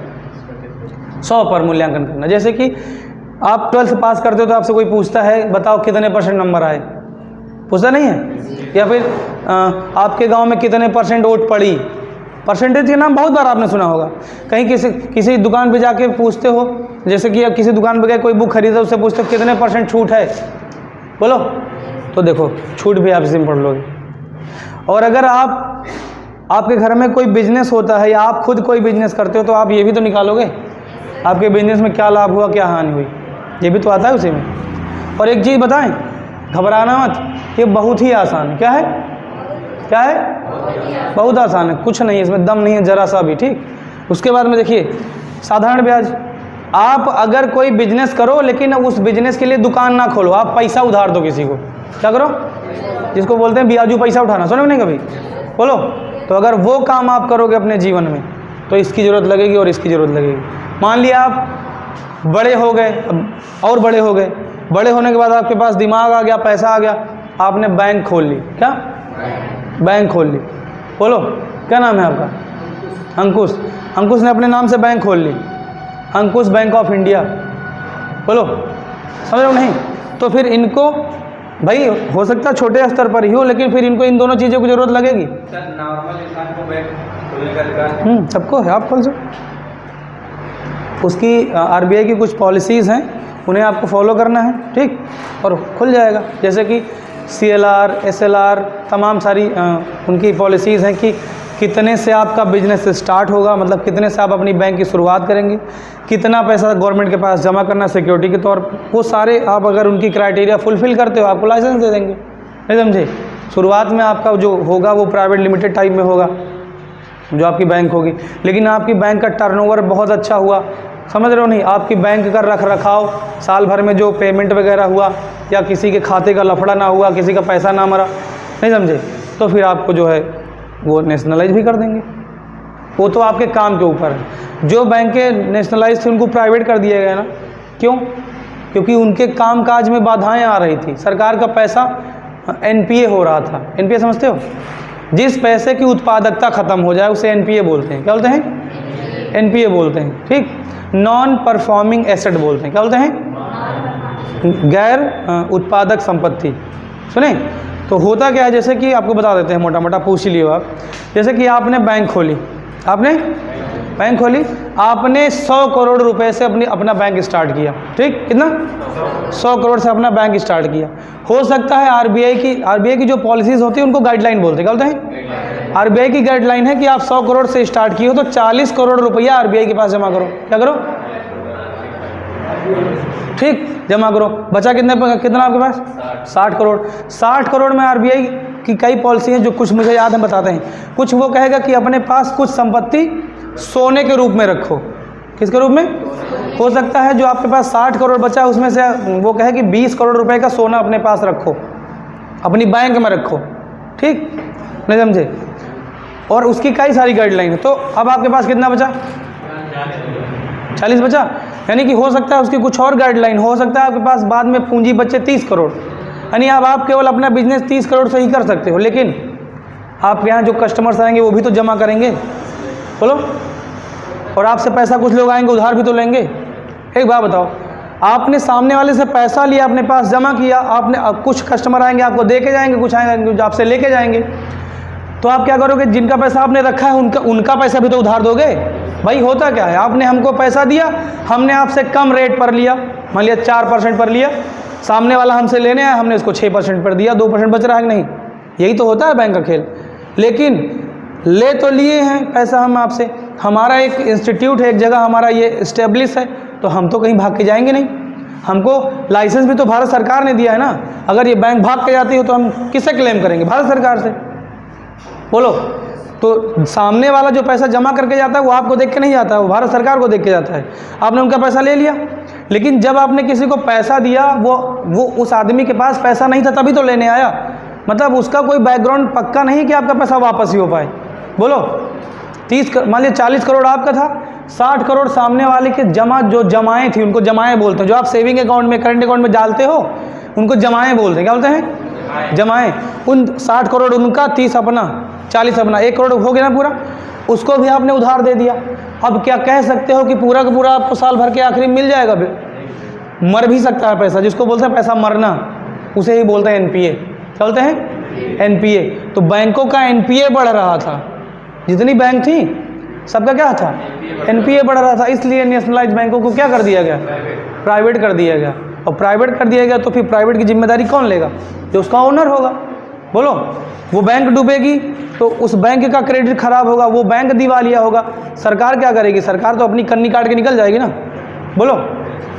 100 पर मूल्यांकन करना। जैसे कि आप 12th पास करते हो तो आपसे कोई पूछता है बताओ कितने % नंबर आए, पूछता नहीं है? या फिर आपके गांव में कितने % वोट पड़ी, परसेंटेज के नाम बहुत बार आपने सुना होगा। कहीं किसी दुकान पे जाके पूछते हो, जैसे कि अब किसी दुकान पे गए कोई बुक खरीदा, उससे पूछते हो कितने % छूट है, बोलो, तो देखो छूट भी आप इसी में पढ़ लोगे। और अगर आपके घर में कोई बिजनेस होता है या आप खुद कोई बिजनेस करते हो तो आप ये भी तो निकालोगे, आपके बिजनेस में क्या लाभ हुआ, क्या हानि हुई, ये भी तो आता है उसी में। और एक चीज़ बताएं, घबराना मत, ये बहुत ही आसान है। क्या है? क्या है? बहुत आसान है, कुछ नहीं है इसमें, दम नहीं है जरा सा भी, ठीक। उसके बाद में देखिए साधारण ब्याज। आप अगर कोई बिजनेस करो लेकिन उस बिजनेस के लिए दुकान ना खोलो, आप पैसा उधार दो किसी को, क्या करो? जिसको बोलते हैं ब्याजू पैसा उठाना, सुनो नहीं कभी, बोलो। तो अगर वो काम आप करोगे अपने जीवन में तो इसकी ज़रूरत लगेगी और इसकी ज़रूरत लगेगी। मान लिया आप बड़े हो गए, और बड़े हो गए, बड़े होने के बाद आपके पास दिमाग आ गया, पैसा आ गया, आपने बैंक खोल ली। क्या? बैंक खोल ली, बोलो क्या नाम है आपका? अंकुश। अंकुश ने अपने नाम से बैंक खोल ली, अंकुश बैंक ऑफ इंडिया, बोलो, समझ रहे हो नहीं? तो फिर इनको भाई हो सकता है छोटे स्तर पर ही हो, लेकिन फिर इनको इन दोनों चीज़ों की ज़रूरत लगेगी। सर नॉर्मल इंसान को बैंक खोलने का अधिकार सबको है, आप खोल सकते। उसकी RBI की कुछ पॉलिसीज़ हैं, उन्हें आपको फॉलो करना है, ठीक, और खुल जाएगा। जैसे कि CLR, SLR, तमाम सारी उनकी पॉलिसीज़ हैं कि कितने से आपका बिजनेस स्टार्ट होगा, मतलब कितने से आप अपनी बैंक की शुरुआत करेंगे, कितना पैसा गवर्नमेंट के पास जमा करना सिक्योरिटी के तौर पर, वो सारे आप अगर उनकी क्राइटेरिया फुलफ़िल करते हो आपको लाइसेंस दे देंगे, नहीं समझे? शुरुआत में आपका जो होगा वो प्राइवेट लिमिटेड टाइप में होगा जो आपकी बैंक होगी, लेकिन आपकी बैंक का टर्नओवर बहुत अच्छा हुआ, समझ रहे हो नहीं, आपकी बैंक का रख रखाव साल भर में जो पेमेंट वगैरह हुआ, या किसी के खाते का लफड़ा ना हुआ, किसी का पैसा ना मरा, नहीं समझे, तो फिर आपको जो है वो नेशनलाइज भी कर देंगे। वो तो आपके काम के ऊपर है। जो बैंकें नेशनलाइज थी उनको प्राइवेट कर दिया गया ना, क्यों? क्योंकि उनके कामकाज में बाधाएं आ रही थी, सरकार का पैसा NPA हो रहा था। NPA समझते हो? जिस पैसे की उत्पादकता खत्म हो जाए उसे NPA बोलते हैं। क्या बोलते हैं? NPA बोलते हैं, ठीक। नॉन परफॉर्मिंग एसेट बोलते हैं। क्या बोलते हैं? गैर उत्पादक संपत्ति। सुने, तो होता क्या है, जैसे कि आपको बता देते हैं, मोटा मोटा पूछ ही लियो आप। जैसे कि आपने बैंक खोली, आपने बैंक खोली, आपने 100 करोड़ रुपए से अपना बैंक स्टार्ट किया, ठीक, कितना? 100 करोड़ से अपना बैंक स्टार्ट किया। हो सकता है RBI की जो पॉलिसीज़ होती है उनको गाइडलाइन बोलते हैं। क्या बोलते हैं? RBI की गाइडलाइन है कि आप 100 करोड़ से स्टार्ट किए हो तो 40 करोड़ रुपया RBI के पास जमा करो। क्या करो? ठीक, जमा करो। बचा कितना आपके पास? 60 करोड़। 60 करोड़ में RBI की कई पॉलिसी हैं जो कुछ मुझे याद है, बताते हैं। कुछ वो कहेगा कि अपने पास कुछ संपत्ति सोने के रूप में रखो। किसके रूप में? हो सकता है जो आपके पास 60 करोड़ बचा है उसमें से वो कहे कि 20 करोड़ रुपए का सोना अपने पास रखो, अपनी बैंक में रखो, ठीक, नहीं समझे? और उसकी कई सारी गाइडलाइन है। तो अब आपके पास कितना बचा? 40 बचा। यानी कि हो सकता है उसकी कुछ और गाइडलाइन हो सकता है आपके पास बाद में पूंजी बचे 30 करोड़, यानी अब आप केवल अपना बिजनेस 30 करोड़ से ही कर सकते हो, लेकिन आपके यहाँ जो कस्टमर्स आएंगे वो भी तो जमा करेंगे, बोलो, और आपसे पैसा कुछ लोग आएंगे उधार भी तो लेंगे। एक बात बताओ, आपने सामने वाले से पैसा लिया, अपने पास जमा किया, आपने कुछ कस्टमर आएंगे आपको दे के जाएंगे, कुछ आएंगे जो आपसे लेके जाएंगे, तो आप क्या करोगे? जिनका पैसा आपने रखा है उनका पैसा भी तो उधार दोगे। भाई होता क्या है, आपने हमको पैसा दिया, हमने आपसे कम रेट पर लिया, मान लिया 4% पर लिया, सामने वाला हमसे लेने आया, हमने उसको 6% पर दिया, 2% बच रहा है कि नहीं? यही तो होता है बैंक का खेल। लेकिन ले तो लिए हैं पैसा हम आपसे, हमारा एक इंस्टीट्यूट है, एक जगह हमारा ये इस्टेब्लिश है, तो हम तो कहीं भाग के जाएंगे नहीं। हमको लाइसेंस भी तो भारत सरकार ने दिया है ना। अगर ये बैंक भाग के जाती हो तो हम किससे क्लेम करेंगे? भारत सरकार से, बोलो। तो सामने वाला जो पैसा जमा करके जाता है वो आपको देख के नहीं जाता है, वो भारत सरकार को देख के जाता है। आपने उनका पैसा ले लिया, लेकिन जब आपने किसी को पैसा दिया वो उस आदमी के पास पैसा नहीं था तभी तो लेने आया, मतलब उसका कोई बैकग्राउंड पक्का नहीं कि आपका पैसा वापस ही हो पाए, बोलो। 30 मान लिया 40 करोड़ आपका था, 60 करोड़ सामने वाले के जो जमाएँ थी उनको जमाएँ बोलते हैं। जो आप सेविंग अकाउंट में, करंट अकाउंट में डालते हो उनको जमाएँ बोलते हैं। क्या बोलते हैं? जमाएं, उन 60 करोड़ उनका, 30 अपना, 40 अपना, 1 करोड़ हो गया ना पूरा, उसको भी आपने उधार दे दिया। अब क्या कह सकते हो कि पूरा का पूरा आपको साल भर के आखिरी में मिल जाएगा? मर भी सकता है पैसा, जिसको बोलते हैं पैसा मरना, उसे ही बोलते हैं एनपीए। क्या बोलते हैं? एनपीए। तो बैंकों का एनपीए बढ़ रहा था, जितनी बैंक थी सबका क्या था? एनपीए बढ़ रहा था, इसलिए नेशनलाइज बैंकों को क्या कर दिया गया? प्राइवेट कर दिया गया। और प्राइवेट कर दिया गया तो फिर प्राइवेट की जिम्मेदारी कौन लेगा? जो उसका ओनर होगा। बोलो, वो बैंक डूबेगी तो उस बैंक का क्रेडिट खराब होगा, वो बैंक दिवालिया होगा, सरकार क्या करेगी? सरकार तो अपनी कन्नी काट के निकल जाएगी ना। बोलो,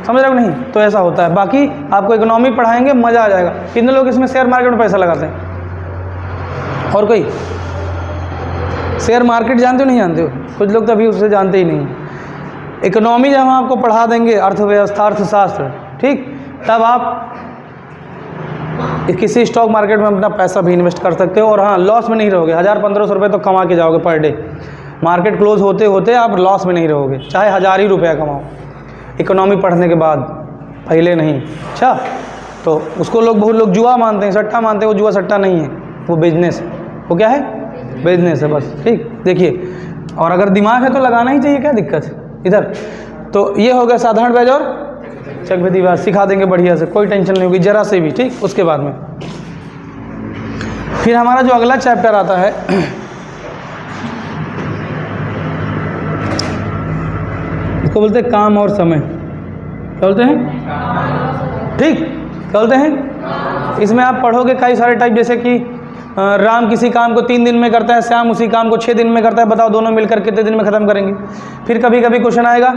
समझ रहे हो नहीं? तो ऐसा होता है। बाकी आपको इकोनॉमी पढ़ाएंगे, मज़ा आ जाएगा। कितने लोग इसमें शेयर मार्केट में पैसा लगाते हैं? और कोई शेयर मार्केट जानते हो नहीं जानते हो? कुछ लोग तो अभी उससे जानते ही नहीं। इकोनॉमी जब हम आपको पढ़ा देंगे, अर्थव्यवस्था, अर्थशास्त्र, ठीक, तब आप किसी स्टॉक मार्केट में अपना पैसा भी इन्वेस्ट कर सकते हो। और हाँ, लॉस में नहीं रहोगे। 1000-1500 रुपये तो कमा के जाओगे पर डे। मार्केट क्लोज होते होते आप लॉस में नहीं रहोगे, चाहे 1000 ही रुपया कमाओ इकोनॉमी पढ़ने के बाद, पहले नहीं। अच्छा, तो उसको लोग, बहुत लोग जुआ मानते हैं, सट्टा मानते हैं। वो जुआ सट्टा नहीं है, वो बिजनेस है। वो क्या है? बिजनेस है बस। ठीक, देखिए, और अगर दिमाग है तो लगाना ही चाहिए, क्या दिक्कत है इधर। तो ये हो गया साधारण ब्याज और चक्रवृद्धि ब्याज, सिखा देंगे बढ़िया से, कोई टेंशन नहीं होगी जरा से भी। ठीक, उसके बाद में फिर हमारा जो अगला चैप्टर आता है इसको बोलते हैं काम और समय। क्या बोलते हैं? ठीक, क्या बोलते हैं? इसमें आप पढ़ोगे कई सारे टाइप, जैसे कि राम किसी काम को 3 दिन में करता है, श्याम उसी काम को 6 दिन में करता है। बताओ दोनों मिलकर कितने दिन में ख़त्म करेंगे? फिर कभी कभी क्वेश्चन आएगा,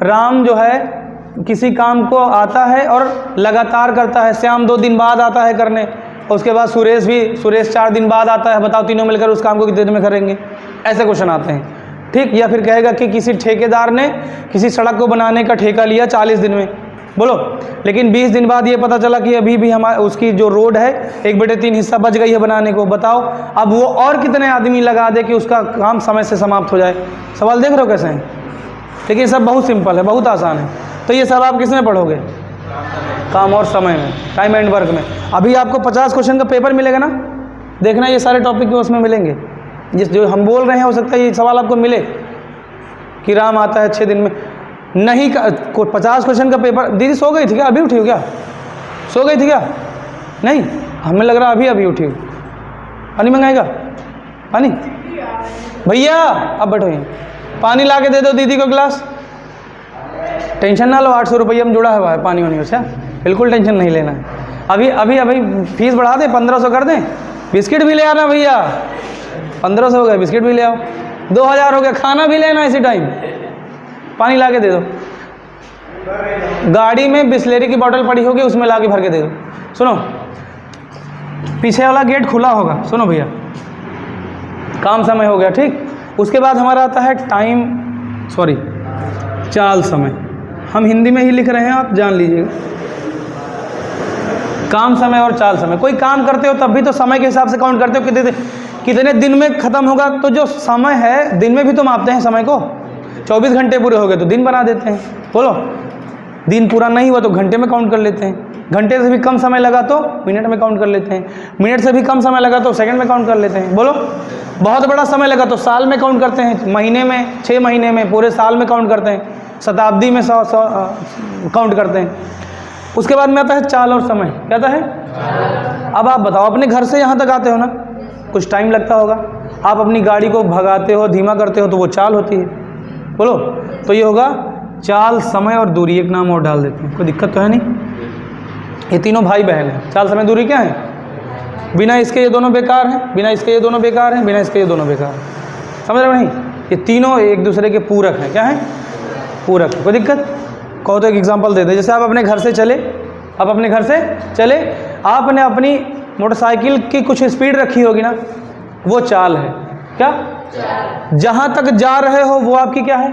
राम जो है किसी काम को आता है और लगातार करता है, श्याम 2 दिन बाद आता है करने, और उसके बाद सुरेश 4 दिन बाद आता है। बताओ तीनों मिलकर उस काम को कितने दिन में करेंगे? ऐसे क्वेश्चन आते हैं। ठीक, या फिर कहेगा कि किसी ठेकेदार ने किसी सड़क को बनाने का ठेका लिया 40 दिन में, बोलो, लेकिन 20 दिन बाद ये पता चला कि अभी भी हमारे उसकी जो रोड है 1/3 हिस्सा बच गई है बनाने को। बताओ अब वो और कितने आदमी लगा दे कि उसका काम समय से समाप्त हो जाए? सवाल देख रहे हो कैसे हैं? लेकिन सब बहुत सिंपल है, बहुत आसान है। तो ये सब आप किस में पढ़ोगे? काम और समय में, टाइम एंड वर्क में। अभी आपको 50 क्वेश्चन का पेपर मिलेगा ना, देखना ये सारे टॉपिक उसमें मिलेंगे। जिस जो हम बोल रहे हैं, हो सकता है ये सवाल आपको मिले कि राम आता है 6 दिन में। नहीं, 50 क्वेश्चन का पेपर। दीदी सो गई थी क्या? अभी उठी हो क्या? सो गई थी क्या? नहीं, हमें लग रहा अभी अभी उठी हो। पानी मंगाएगा? पानी? भैया अब बैठो, यहीं पानी ला के दे दो दीदी को गिलास। टेंशन ना लो, 800 रुपये में जुड़ा हुआ है पानी वानी से, बिल्कुल टेंशन नहीं लेना है। अभी अभी अभी फीस बढ़ा दें, 1500 कर दें। बिस्किट भी ले आना भैया, 1500 हो गया, बिस्किट भी ले आओ। 2000 हो गया, खाना भी लेना इसी टाइम। पानी ला के दे दो। गाड़ी में बिस्लेरी की बोतल पड़ी होगी, उसमें ला के भर के दे दो। सुनो, पीछे वाला गेट खुला होगा। सुनो भैया, काम समय हो गया, ठीक। उसके बाद हमारा आता है चाल समय। हम हिंदी में ही लिख रहे हैं, आप जान लीजिएगा। काम समय और चाल समय। कोई काम करते हो तब भी तो समय के हिसाब से काउंट करते हो, कितने दिन में ख़त्म होगा। तो जो समय है, दिन में भी तो मापते हैं समय को। 24 घंटे पूरे हो गए तो दिन बना देते हैं। बोलो, दिन पूरा नहीं हुआ तो घंटे में काउंट कर लेते हैं। घंटे से भी कम समय लगा तो मिनट में काउंट कर लेते हैं। मिनट से भी कम समय लगा तो सेकंड में काउंट कर लेते हैं। बोलो, बहुत बड़ा समय लगा तो साल में काउंट करते हैं, महीने में, 6 महीने में, पूरे साल में काउंट करते हैं, शताब्दी में 100 काउंट करते हैं। उसके बाद में आता है चाल और समय। क्या आता है? अब आप बताओ, अपने घर से यहाँ तक आते हो ना, कुछ टाइम लगता होगा। आप अपनी गाड़ी को भगाते हो, धीमा करते हो, तो वो चाल होती है। बोलो, तो ये होगा चाल, समय और दूरी। एक नाम और डाल देते हैं, कोई दिक्कत तो है नहीं। ये तीनों भाई बहन हैं। चाल, समय, दूरी क्या है? बिना इसके ये दोनों बेकार हैं, बिना इसके ये दोनों बेकार हैं, बिना इसके ये दोनों बेकार हैं। समझ रहे हो नहीं? ये तीनों एक दूसरे के पूरक हैं। क्या है? पूरक। कोई दिक्कत? कहो तो एक एग्जांपल दे दे। जैसे आप अपने घर से चले, आपने अपनी मोटरसाइकिल की कुछ स्पीड रखी होगी ना, वो चाल है। क्या? जहाँ तक जा रहे हो वो आपकी क्या है?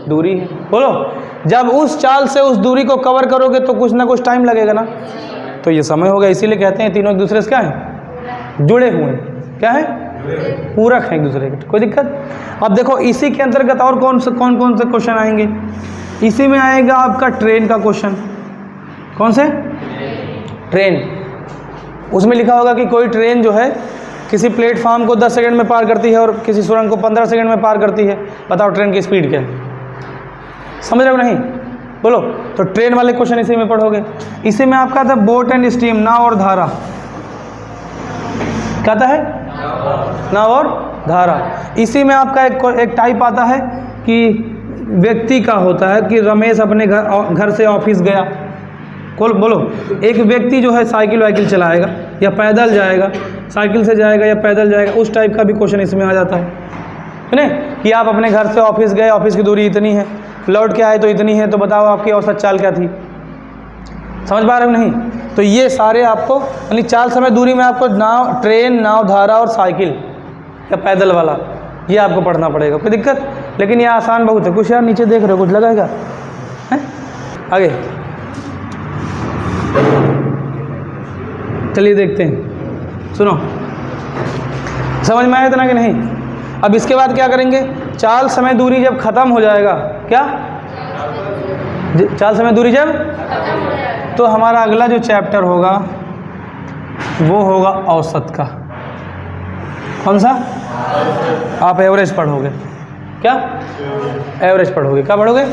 दूरी है। बोलो, जब उस चाल से उस दूरी को कवर करोगे तो कुछ ना कुछ टाइम लगेगा ना, तो ये समय होगा। इसीलिए कहते हैं तीनों एक दूसरे से क्या है? जुड़े हुए हैं। क्या है? पूरक हैं एक दूसरे के। कोई दिक्कत? अब देखो, इसी के अंतर्गत और कौन से क्वेश्चन आएंगे? इसी में आएगा आपका ट्रेन का क्वेश्चन। कौन से? ट्रेन। उसमें लिखा होगा कि कोई ट्रेन जो है किसी प्लेटफार्म को 10 सेकंड में पार करती है और किसी सुरंग को 15 सेकंड में पार करती है। बताओ ट्रेन की स्पीड क्या है? समझ रहे हो नहीं? बोलो। तो ट्रेन वाले क्वेश्चन इसी में पढ़ोगे। इसी में आपका था बोट एंड स्टीम, नाव और धारा। क्या आता है? नाव और धारा। इसी में आपका एक टाइप आता है कि व्यक्ति का होता है कि रमेश अपने घर से ऑफिस गया। बोलो, एक व्यक्ति जो है साइकिल वाइकिल चलाएगा या पैदल जाएगा, साइकिल से जाएगा या पैदल जाएगा, उस टाइप का भी क्वेश्चन इसमें आ जाता है नहीं कि आप अपने घर से ऑफिस गए, ऑफिस की दूरी इतनी है, लौट के आए तो इतनी है, तो बताओ आपकी औसत चाल क्या थी? समझ पा रहे हो नहीं? तो ये सारे आपको यानी चाल समय दूरी में आपको नाव, ट्रेन, नाव, धारा और साइकिल या पैदल वाला ये आपको पढ़ना पड़ेगा। कोई दिक्कत? लेकिन ये आसान बहुत है। कुछ यार नीचे देख रहे हो, कुछ लगाएगा है? आगे चलिए देखते हैं। सुनो, समझ में आया इतना कि नहीं? अब इसके बाद क्या करेंगे? चाल समय दूरी जब खत्म हो जाएगा, क्या चाल समय दूरी जब, तो हमारा अगला जो चैप्टर होगा वो होगा औसत का। कौन सा? आप एवरेज पढ़ोगे। क्या? एवरेज पढ़ोगे। क्या पढ़ोगे?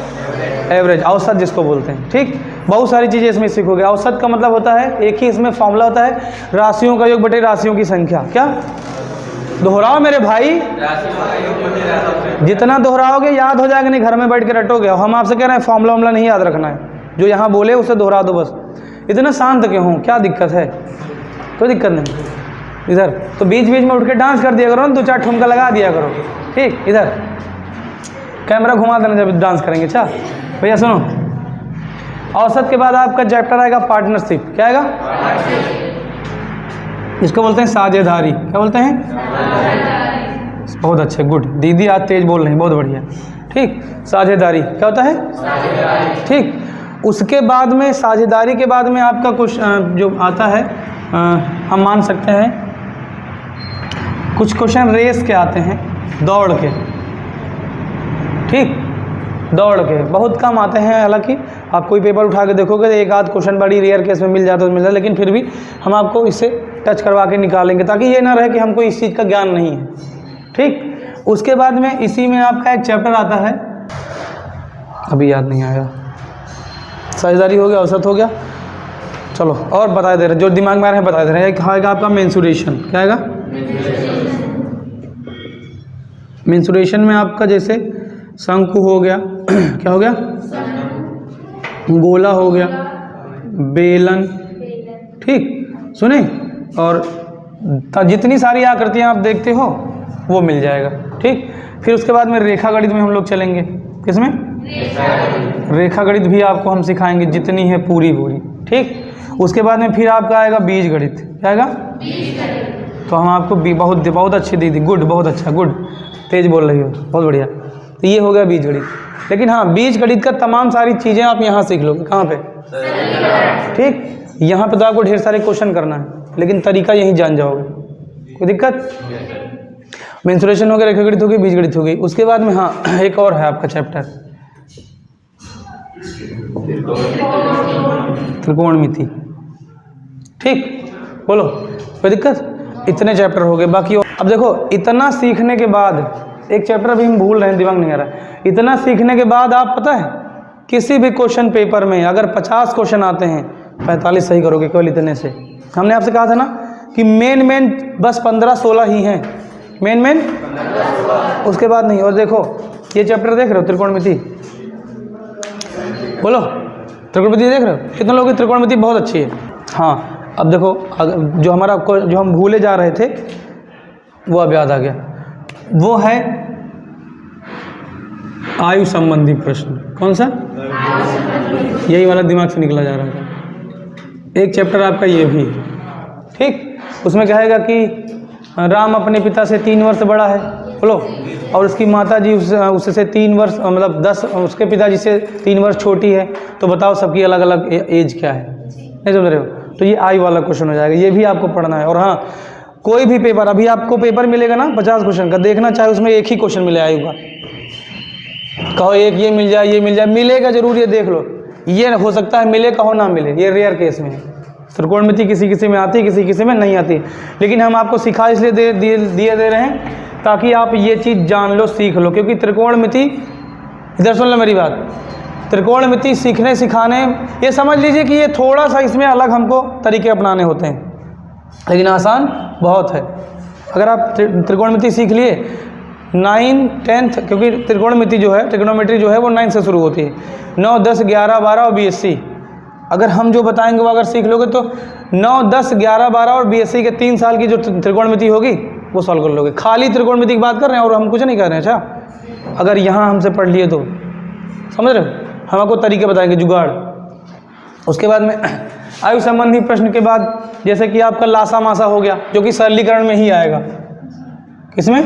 एवरेज, औसत जिसको बोलते हैं। ठीक, बहुत सारी चीज़ें इसमें सीखोगे। औसत का मतलब होता है, एक ही इसमें फॉर्मूला होता है, राशियों का योग बटे राशियों की संख्या। क्या? दोहराओ मेरे भाई, जितना दोहराओगे याद हो जाएगा, नहीं घर में बैठ के रटोगे। हम आपसे कह रहे हैं फॉर्मूला वॉर्मूला नहीं याद रखना है, जो यहाँ बोले उसे दोहरा दो बस। इतना शांत क्यों हो? क्या दिक्कत है? कोई दिक्कत नहीं। इधर तो बीच बीच में उठ के डांस कर दिया करो, 2-4 ठुमका लगा दिया करो। ठीक, इधर कैमरा घुमा देना जब डांस करेंगे। अच्छा भैया सुनो, औसत के बाद आपका चैप्टर आएगा पार्टनरशिप। क्या आएगा? इसको बोलते हैं साझेदारी। क्या बोलते हैं? बहुत अच्छे, गुड। दीदी आज तेज बोल रही हैं, बहुत बढ़िया। ठीक, साझेदारी क्या होता है? ठीक, उसके बाद में साझेदारी के बाद में आपका कुछ जो आता है, हम मान सकते हैं कुछ क्वेश्चन रेस के आते हैं, दौड़ के। ठीक, दौड़ के बहुत कम आते हैं। हालांकि आप कोई पेपर उठा के देखोगे तो एक आध क्वेश्चन बड़ी रेयर केस में मिल जाता है, तो मिल जाता है, लेकिन फिर भी हम आपको इससे टच करवा के निकालेंगे ताकि ये ना रहे कि हमको इस चीज़ का ज्ञान नहीं है। ठीक, उसके बाद में इसी में आपका एक चैप्टर आता है, अभी याद नहीं आया, साझेदारी हो गया, औसत हो गया। चलो और बता दे रहे, जो दिमाग में आ रहे हैं बता दे रहे हैं। एक आएगा आपका मेंसुरेशन। क्या आएगा? मेंसुरेशन में आपका जैसे शंकु हो गया, क्या हो गया? गोला हो गया, बेलन। ठीक, सुने, और जितनी सारी आकृतियाँ आप देखते हो वो मिल जाएगा। ठीक, फिर उसके बाद में रेखा गणित में हम लोग चलेंगे। किसमें? रेखा गणित भी आपको हम सिखाएंगे, जितनी है पूरी पूरी। ठीक, उसके बाद में फिर आपका आएगा बीज गणित। क्या आएगा? तो हम आपको बहुत अच्छी दीदी, गुड, बहुत अच्छा, गुड, तेज बोल रही हो, बहुत बढ़िया। तो ये हो गया बीज गणित। लेकिन हाँ, बीज गणित का तमाम सारी चीज़ें आप यहाँ सीख लोगे। कहाँ पे? ठीक, यहाँ पे तो आपको ढेर सारे क्वेश्चन करना है, लेकिन तरीका यहीं जान जाओगे। कोई दिक्कत? मेंसुरेशन हो गया, रेखा गणित हो गई, बीज गणित हो गई। उसके बाद में हाँ, एक और है आपका चैप्टर, त्रिकोणमिति। ठीक, बोलो, कोई दिक्कत? इतने चैप्टर हो गए। बाकी अब देखो, इतना सीखने के बाद एक चैप्टर अभी हम भूल रहे हैं, दिमाग नहीं आ रहा। इतना सीखने के बाद आप पता है किसी भी क्वेश्चन पेपर में अगर 50 क्वेश्चन आते हैं, 45 सही करोगे केवल इतने से। हमने आपसे कहा था ना कि मेन बस 15-16 ही हैं, मेन उसके बाद नहीं। और देखो ये चैप्टर देख रहे हो, त्रिकोणमिति, बोलो, त्रिकोणमिति देख रहे हो? कितने लोगों की त्रिकोणमिति बहुत अच्छी है। हाँ, अब देखो, जो हम भूले जा रहे थे वो अब याद आ गया। वो है आयु संबंधी प्रश्न। कौन सा? यही वाला दिमाग से निकला जा रहा था। एक चैप्टर आपका ये भी। ठीक, उसमें कहेगा कि राम अपने पिता से 3 वर्ष बड़ा है, बोलो, और उसकी माता जी उससे 3 वर्ष, मतलब 10, उसके पिताजी से 3 वर्ष छोटी है। तो बताओ सबकी अलग अलग एज क्या है? नहीं समझ रहे हो? तो ये आयु वाला क्वेश्चन हो जाएगा, ये भी आपको पढ़ना है। और हाँ, कोई भी पेपर, अभी आपको पेपर मिलेगा ना 50 क्वेश्चन का, देखना चाहे उसमें एक ही क्वेश्चन मिले आयु का, कहो एक ये मिल जाए, ये मिल जाए, मिलेगा जरूर, ये देख लो। ये हो सकता है मिले, कहो ना मिले, ये रेयर केस में है। त्रिकोणमिति किसी किसी में आती है, किसी किसी में नहीं आती, लेकिन हम आपको सिखा इसलिए दे रहे हैं ताकि आप ये चीज़ जान लो, सीख लो। क्योंकि त्रिकोणमिति, इधर सुन लो मेरी बात, त्रिकोणमिति सीखने सिखाने, ये समझ लीजिए कि ये थोड़ा सा इसमें अलग हमको तरीके अपनाने होते हैं, लेकिन आसान बहुत है। अगर आप त्रिकोणमिति सीख लिए 9, 10th, क्योंकि त्रिकोणमिति जो है, ट्रिग्नोमेट्री जो है वो 9 से शुरू होती है, 9, 10, 11, 12 और बीएससी। अगर हम जो बताएंगे वो अगर सीख लोगे तो 9, 10, 11, 12 और बीएससी के 3 साल की जो त्रिकोणमिति होगी वो सॉल्व कर लोगे। खाली त्रिकोणमिति की बात कर रहे हैं और हम कुछ नहीं कर रहे हैं। अच्छा, अगर यहाँ हमसे पढ़ लिए तो समझ रहे हो, हम आपको तरीके बताएंगे, जुगाड़। उसके बाद में आयु संबंधी प्रश्न के बाद जैसे कि आपका लासा मासा हो गया, जो कि सरलीकरण में ही आएगा। किसमें?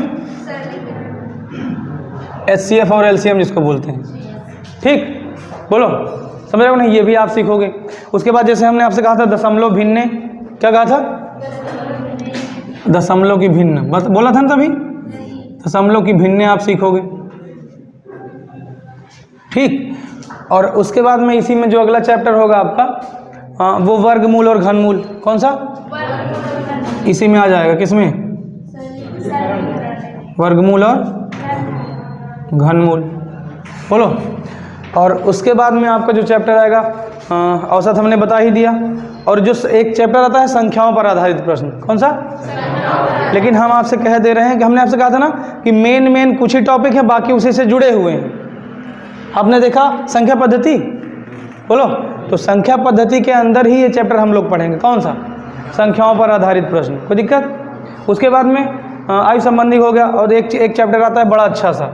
HCF और LCM जिसको बोलते हैं। ठीक, बोलो, समझ रहे हो नहीं? ये भी आप सीखोगे। उसके बाद जैसे हमने आपसे कहा था दशमलव भिन्न, क्या कहा था? दशमलव की भिन्न, बस बोला था ना तभी, दशमलव की भिन्न आप सीखोगे। ठीक, और उसके बाद में इसी में जो अगला चैप्टर होगा आपका वो वर्गमूल और घनमूल। कौन सा? इसी में आ जाएगा। किसमें? वर्गमूल और घनमूल। बोलो। और उसके बाद में आपका जो चैप्टर आएगा औसत हमने बता ही दिया, और जो एक चैप्टर आता है संख्याओं पर आधारित प्रश्न। कौन सा? लेकिन हम आपसे कह दे रहे हैं कि हमने आपसे कहा था ना कि मेन कुछ ही टॉपिक है, बाकी उसी से जुड़े हुए हैं। आपने देखा संख्या पद्धति, बोलो, तो संख्या पद्धति के अंदर ही ये चैप्टर हम लोग पढ़ेंगे। कौन सा? संख्याओं पर आधारित प्रश्न। कोई दिक्कत? उसके बाद में आयु संबंधी हो गया, और एक चैप्टर आता है बड़ा अच्छा सा,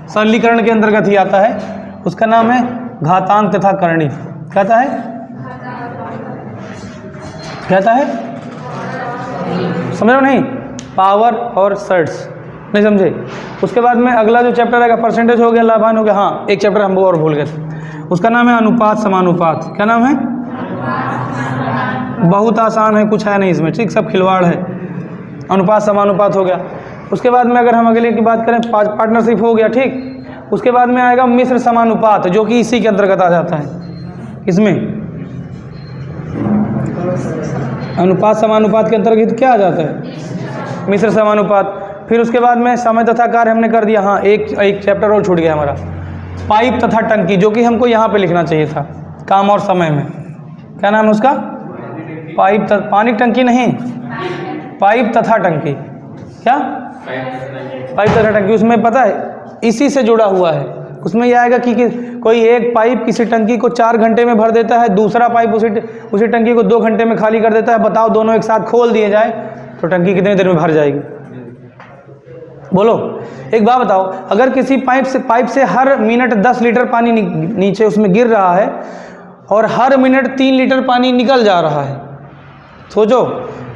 सरलीकरण के अंतर्गत ही आता है, उसका नाम है घातांक तथा करणी। कहता है, कहता है, समझो नहीं? पावर और सर्ट्स, नहीं समझे? उसके बाद में अगला जो चैप्टर आएगा परसेंटेज हो गया, लाभांश हो गया। हाँ, एक चैप्टर हम वो और भूल गए थे, उसका नाम है अनुपात समानुपात। क्या नाम है? बहुत आसान है, कुछ है नहीं इसमें, ठीक, सब खिलवाड़ है। अनुपात समानुपात हो गया। उसके बाद में अगर हम अगले की बात करें पार्टनरशिप हो गया, ठीक। उसके बाद में आएगा मिश्र समानुपात, जो कि इसी के अंतर्गत आ जाता है। इसमें अनुपात समानुपात के अंतर्गत क्या आ जाता है? मिश्र समानुपात। फिर उसके बाद में समय तथा कार्य हमने कर दिया। हाँ, एक चैप्टर और छूट गया हमारा, पाइप तथा टंकी, जो कि हमको यहाँ पे लिखना चाहिए था, काम और समय में। क्या नाम है उसका? पाइप पानी टंकी नहीं, पाइप तथा टंकी। क्या? पाइप तथा टंकी। उसमें पता है इसी से जुड़ा हुआ है। उसमें यह आएगा कि कोई एक पाइप किसी टंकी को 4 घंटे में भर देता है, दूसरा पाइप उसी टंकी को 2 घंटे में खाली कर देता है। बताओ, दोनों एक साथ खोल दिए जाए तो टंकी कितनी देर में भर जाएगी? बोलो। एक बात बताओ, अगर किसी पाइप से हर मिनट 10 लीटर पानी नीचे उसमें गिर रहा है और हर मिनट 3 लीटर पानी निकल जा रहा है, सोचो,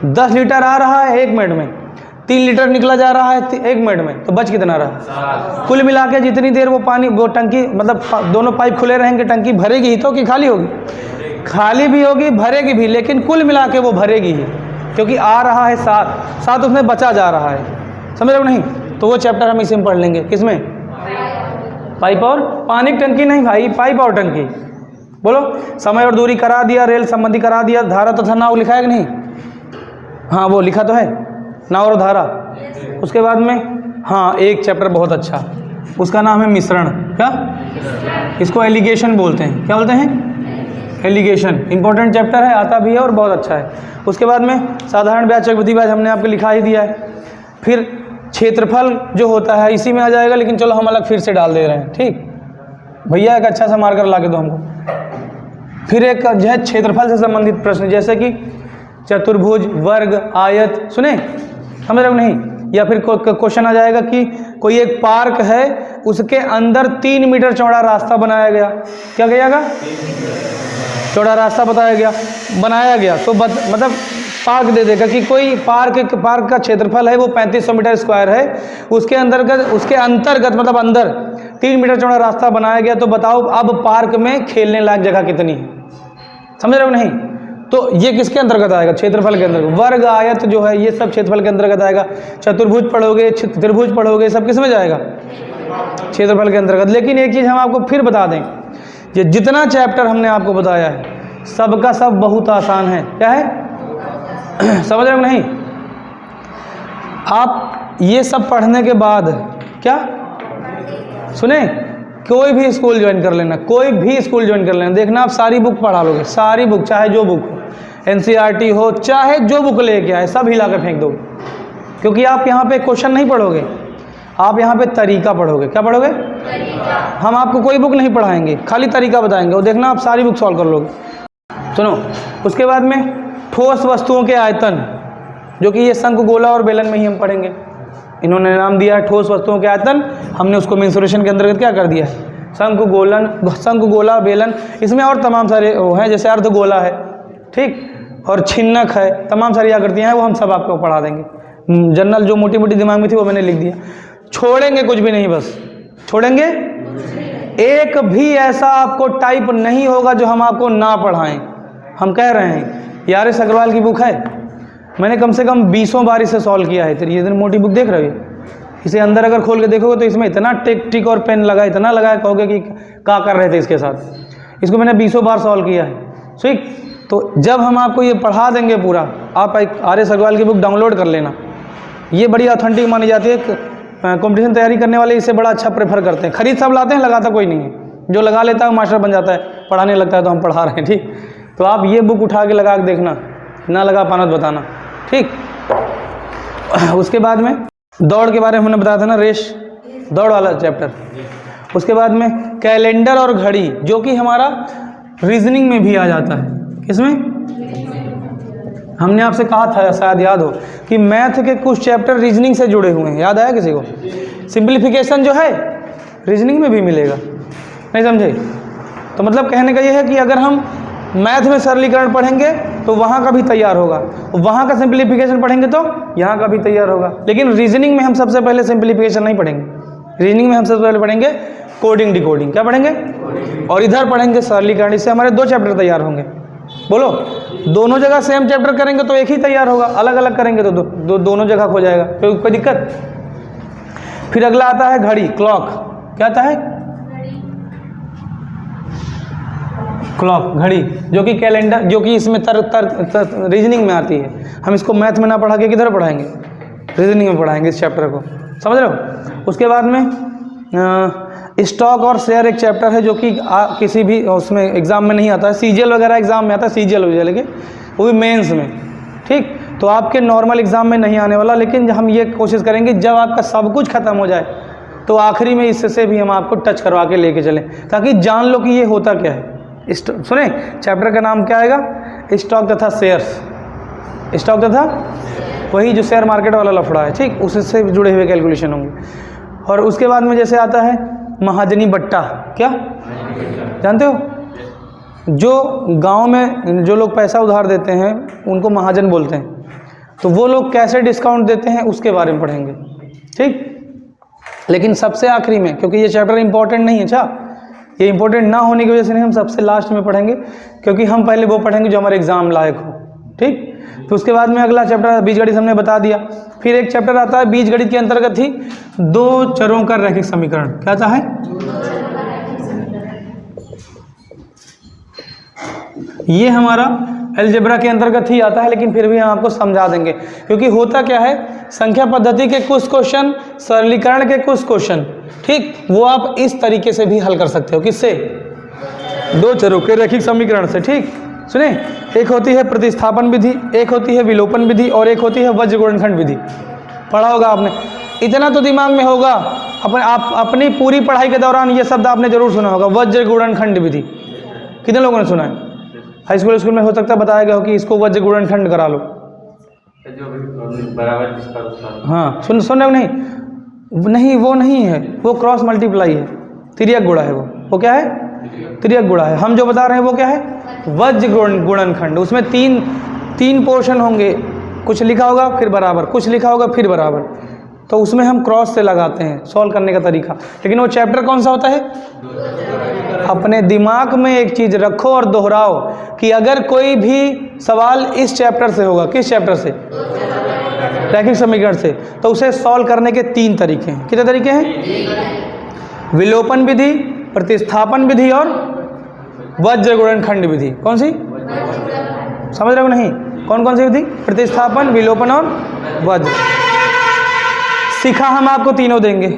10 लीटर आ रहा है 1 मिनट में, 3 लीटर निकला जा रहा है 1 मिनट में, तो बच कितना रहा? कुल मिला के जितनी देर वो पानी, वो टंकी, मतलब दोनों पाइप खुले रहेंगे, टंकी भरेगी ही तो, कि खाली होगी? खाली भी होगी, भरेगी भी, लेकिन कुल मिला के वो भरेगी ही, क्योंकि आ रहा है 7 उसमें बचा जा रहा है। समझ रहे हो नहीं? तो वो चैप्टर हम इसी में पढ़ लेंगे। किसमें? पाइप और पानी की टंकी नहीं भाई, पाइप और टंकी। बोलो। समय और दूरी करा दिया, रेल संबंधी करा दिया, धारा तथा नाव लिखा है कि नहीं? हाँ, वो लिखा तो है, नाव और धारा। उसके बाद में हाँ, एक चैप्टर बहुत अच्छा, उसका नाम है मिश्रण। क्या? इसको एलिगेशन बोलते हैं। क्या बोलते हैं? एलिगेशन। इंपॉर्टेंट चैप्टर है, आता भी है और बहुत अच्छा है। उसके बाद में साधारण ब्याज, चक्रवृद्धि ब्याज हमने आपको लिखा ही दिया है। फिर क्षेत्रफल जो होता है इसी में आ जाएगा, लेकिन चलो हम अलग फिर से डाल दे रहे हैं, ठीक। भैया एक अच्छा सा मार्कर ला के दो हमको। फिर एक जो है क्षेत्रफल से संबंधित प्रश्न, जैसे कि चतुर्भुज, वर्ग, आयत, सुने? समझ रहे हो नहीं? या फिर क्वेश्चन आ जाएगा कि कोई एक पार्क है, उसके अंदर 3 मीटर चौड़ा रास्ता बनाया गया। क्या कहिएगा? चौड़ा रास्ता बनाया गया तो मतलब पार्क दे देगा कि कोई पार्क का क्षेत्रफल है वो 3500 मीटर स्क्वायर है, उसके अंतर्गत मतलब अंदर 3 मीटर चौड़ा रास्ता बनाया गया। तो बताओ अब पार्क में खेलने लायक जगह कितनी है? समझ रहे हो नहीं? तो ये किसके अंतर्गत आएगा? क्षेत्रफल के अंतर्गत। वर्ग, आयत जो है ये सब क्षेत्रफल के अंतर्गत आएगा। चतुर्भुज पढ़ोगे, त्रिभुज पढ़ोगे, सब किस में जाएगा? क्षेत्रफल के अंतर्गत। लेकिन एक चीज़ हम आपको फिर बता दें, ये जितना चैप्टर हमने आपको बताया है सब का सब बहुत आसान है। क्या है? समझ रहे हो नहीं? आप ये सब पढ़ने के बाद क्या सुने, कोई भी स्कूल ज्वाइन कर लेना, कोई भी स्कूल ज्वाइन कर लेना, देखना आप सारी बुक पढ़ा लोगे, सारी बुक, चाहे जो बुक हो, NCERT हो, चाहे जो बुक लेके आए, सब हिला के फेंक दोगे। क्योंकि आप यहाँ पे क्वेश्चन नहीं पढ़ोगे, आप यहाँ पे तरीका पढ़ोगे। क्या पढ़ोगे? हम आपको कोई बुक नहीं पढ़ाएंगे, खाली तरीका बताएंगे, और देखना आप सारी बुक सॉल्व कर लोगे। सुनो, उसके बाद में ठोस वस्तुओं के आयतन, जो कि ये शंकु, गोला और बेलन में ही हम पढ़ेंगे। इन्होंने नाम दिया है ठोस वस्तुओं के आयतन, हमने उसको मेंसुरेशन के अंतर्गत क्या कर दिया है? शंकु, गोला, बेलन, इसमें और तमाम सारे वो हैं, जैसे अर्धगोला है, ठीक, और छिन्नक है, तमाम सारी आकृतियाँ हैं, वो हम सब आपको पढ़ा देंगे। जनरल जो मोटी मोटी दिमाग में थी वो मैंने लिख दिया। छोड़ेंगे कुछ भी नहीं, बस छोड़ेंगे एक भी ऐसा आपको टाइप नहीं होगा जो हम आपको ना पढ़ाएं। हम कह रहे हैं, यार इस अग्रवाल की बुक है, मैंने कम से कम 20 बार इसे सॉल्व किया है। तेरी ये मोटी बुक देख रहे हो, इसे अंदर अगर खोल के देखोगे तो इसमें इतना टिक और पेन लगा, इतना लगा है, कहोगे कि क्या कर रहे थे इसके साथ। इसको मैंने 20 बार सॉल्व किया है। ठीक, तो जब हम आपको ये पढ़ा देंगे पूरा, आप RS अग्रवाल की बुक डाउनलोड कर लेना। ये बड़ी ऑथेंटिक मानी जाती है, कंपटीशन तैयारी करने वाले इसे बड़ा अच्छा प्रेफर करते हैं। खरीद सब लाते हैं, लगाता कोई नहीं है। जो लगा लेता है वो मास्टर बन जाता है, पढ़ाने लगता है तो हम पढ़ा रहे हैं। ठीक, तो आप ये बुक उठा के लगा के देखना, ना लगा पाना तो बताना। ठीक, उसके बाद में दौड़ के बारे में हमने बताया था ना, रेस दौड़ वाला चैप्टर। उसके बाद में कैलेंडर और घड़ी, जो कि हमारा रीजनिंग में भी आ जाता है। किसमें? हमने आपसे कहा था, शायद याद हो, कि मैथ के कुछ चैप्टर रीजनिंग से जुड़े हुए हैं। याद आया किसी को? सिंप्लीफिकेशन जो है रीजनिंग में भी मिलेगा, नहीं समझे? तो मतलब कहने का ये है कि अगर हम मैथ में सरलीकरण पढ़ेंगे तो वहाँ का भी तैयार होगा, वहाँ का सिंप्लीफिकेशन पढ़ेंगे तो यहाँ का भी तैयार होगा। लेकिन रीजनिंग में हम सबसे पहले सिंप्लीफिकेशन नहीं पढ़ेंगे, रीजनिंग में हम सबसे पहले पढ़ेंगे कोडिंग डिकोडिंग। क्या पढ़ेंगे? और इधर पढ़ेंगे सरलीकरण। इससे हमारे 2 चैप्टर तैयार होंगे। बोलो, दोनों जगह सेम चैप्टर करेंगे तो एक ही तैयार होगा, अलग अलग करेंगे तो दोनों जगह हो जाएगा, कोई दिक्कत। फिर अगला आता है घड़ी, क्लॉक। क्या आता है? क्लॉक, घड़ी, जो कि कैलेंडर, जो कि इसमें रीजनिंग में आती है। हम इसको मैथ में ना पढ़ा के किधर पढ़ाएंगे? रीजनिंग में पढ़ाएंगे इस चैप्टर को। समझ रहे हो? उसके बाद में स्टॉक और शेयर एक चैप्टर है, जो कि किसी भी उसमें एग्जाम में नहीं आता है। CGL वगैरह एग्जाम में आता है, CGL हो जाएगा, वो भी मेंस में। ठीक, तो आपके नॉर्मल एग्जाम में नहीं आने वाला। लेकिन हम ये कोशिश करेंगे जब आपका सब कुछ खत्म हो जाए तो आखिरी में इससे भी हम आपको टच करवा के लेके चलें, ताकि जान लो कि ये होता क्या है। सुने, चैप्टर का नाम क्या आएगा? स्टॉक तथा शेयर्स। स्टॉक तथा वही जो शेयर मार्केट वाला लफड़ा है, ठीक, उससे जुड़े हुए कैलकुलेशन होंगे। और उसके बाद में जैसे आता है महाजनी बट्टा। क्या जानते हो? जो गांव में जो लोग पैसा उधार देते हैं उनको महाजन बोलते हैं। तो वो लोग कैसे डिस्काउंट देते हैं उसके बारे में पढ़ेंगे। ठीक, लेकिन सबसे आखिरी में, क्योंकि ये चैप्टर इंपॉर्टेंट नहीं है। अच्छा, ये इंपॉर्टेंट ना होने की वजह से नहीं, हम सबसे लास्ट में पढ़ेंगे, क्योंकि हम पहले वो पढ़ेंगे जो हमारे एग्जाम लायक हो। ठीक, तो उसके बाद में अगला चैप्टर बीजगणित हमने बता दिया। फिर एक चैप्टर आता है बीजगणित के अंतर्गत ही 2 चरों का रैखिक समीकरण। क्या आता है? ये हमारा अलजेब्रा के अंतर्गत ही आता है, लेकिन फिर भी हम आपको समझा देंगे। क्योंकि होता क्या है, संख्या पद्धति के कुछ क्वेश्चन, सरलीकरण के कुछ क्वेश्चन, ठीक, वो आप इस तरीके से भी हल कर सकते हो। किससे? 2 चरों के रैखिक समीकरण से। ठीक, सुने, एक होती है प्रतिस्थापन विधि, एक होती है विलोपन विधि, और एक होती है वज्र गुणनखंड विधि। पढ़ा होगा आपने, इतना तो दिमाग में होगा। अपनी पूरी पढ़ाई के दौरान ये शब्द आपने जरूर सुना होगा, वज्र गुणनखंड विधि। कितने लोगों ने सुना है? हाई स्कूल में हो सकता है बताया गया हो कि इसको वज्र गुणनखंड करा लो। हाँ, सुन रहे हो? नहीं, वो नहीं है, वो क्रॉस मल्टीप्लाई है, तिर्यक गुणा है वो क्या है? तिर्यक गुणा है। हम जो बता रहे हैं वो क्या है? वज्र गुणनखंड। उसमें तीन पोर्शन होंगे, कुछ लिखा होगा फिर बराबर, कुछ लिखा होगा फिर बराबर। तो उसमें हम क्रॉस से लगाते हैं सॉल्व करने का तरीका। लेकिन वो चैप्टर कौन सा होता है? अपने दिमाग में एक चीज़ रखो और दोहराओ कि अगर कोई भी सवाल इस चैप्टर से होगा, किस चैप्टर से? रैखिक समीकरण से, तो उसे सॉल्व करने के 3 तरीके हैं। कितने तरीके हैं? विलोपन विधि, प्रतिस्थापन विधि और वज्र गुणनखंड विधि। कौन सी? समझ रहे हो नहीं? कौन कौन सी थी? प्रतिस्थापन, विलोपन और वज्र। शिखा हम आपको तीनों देंगे।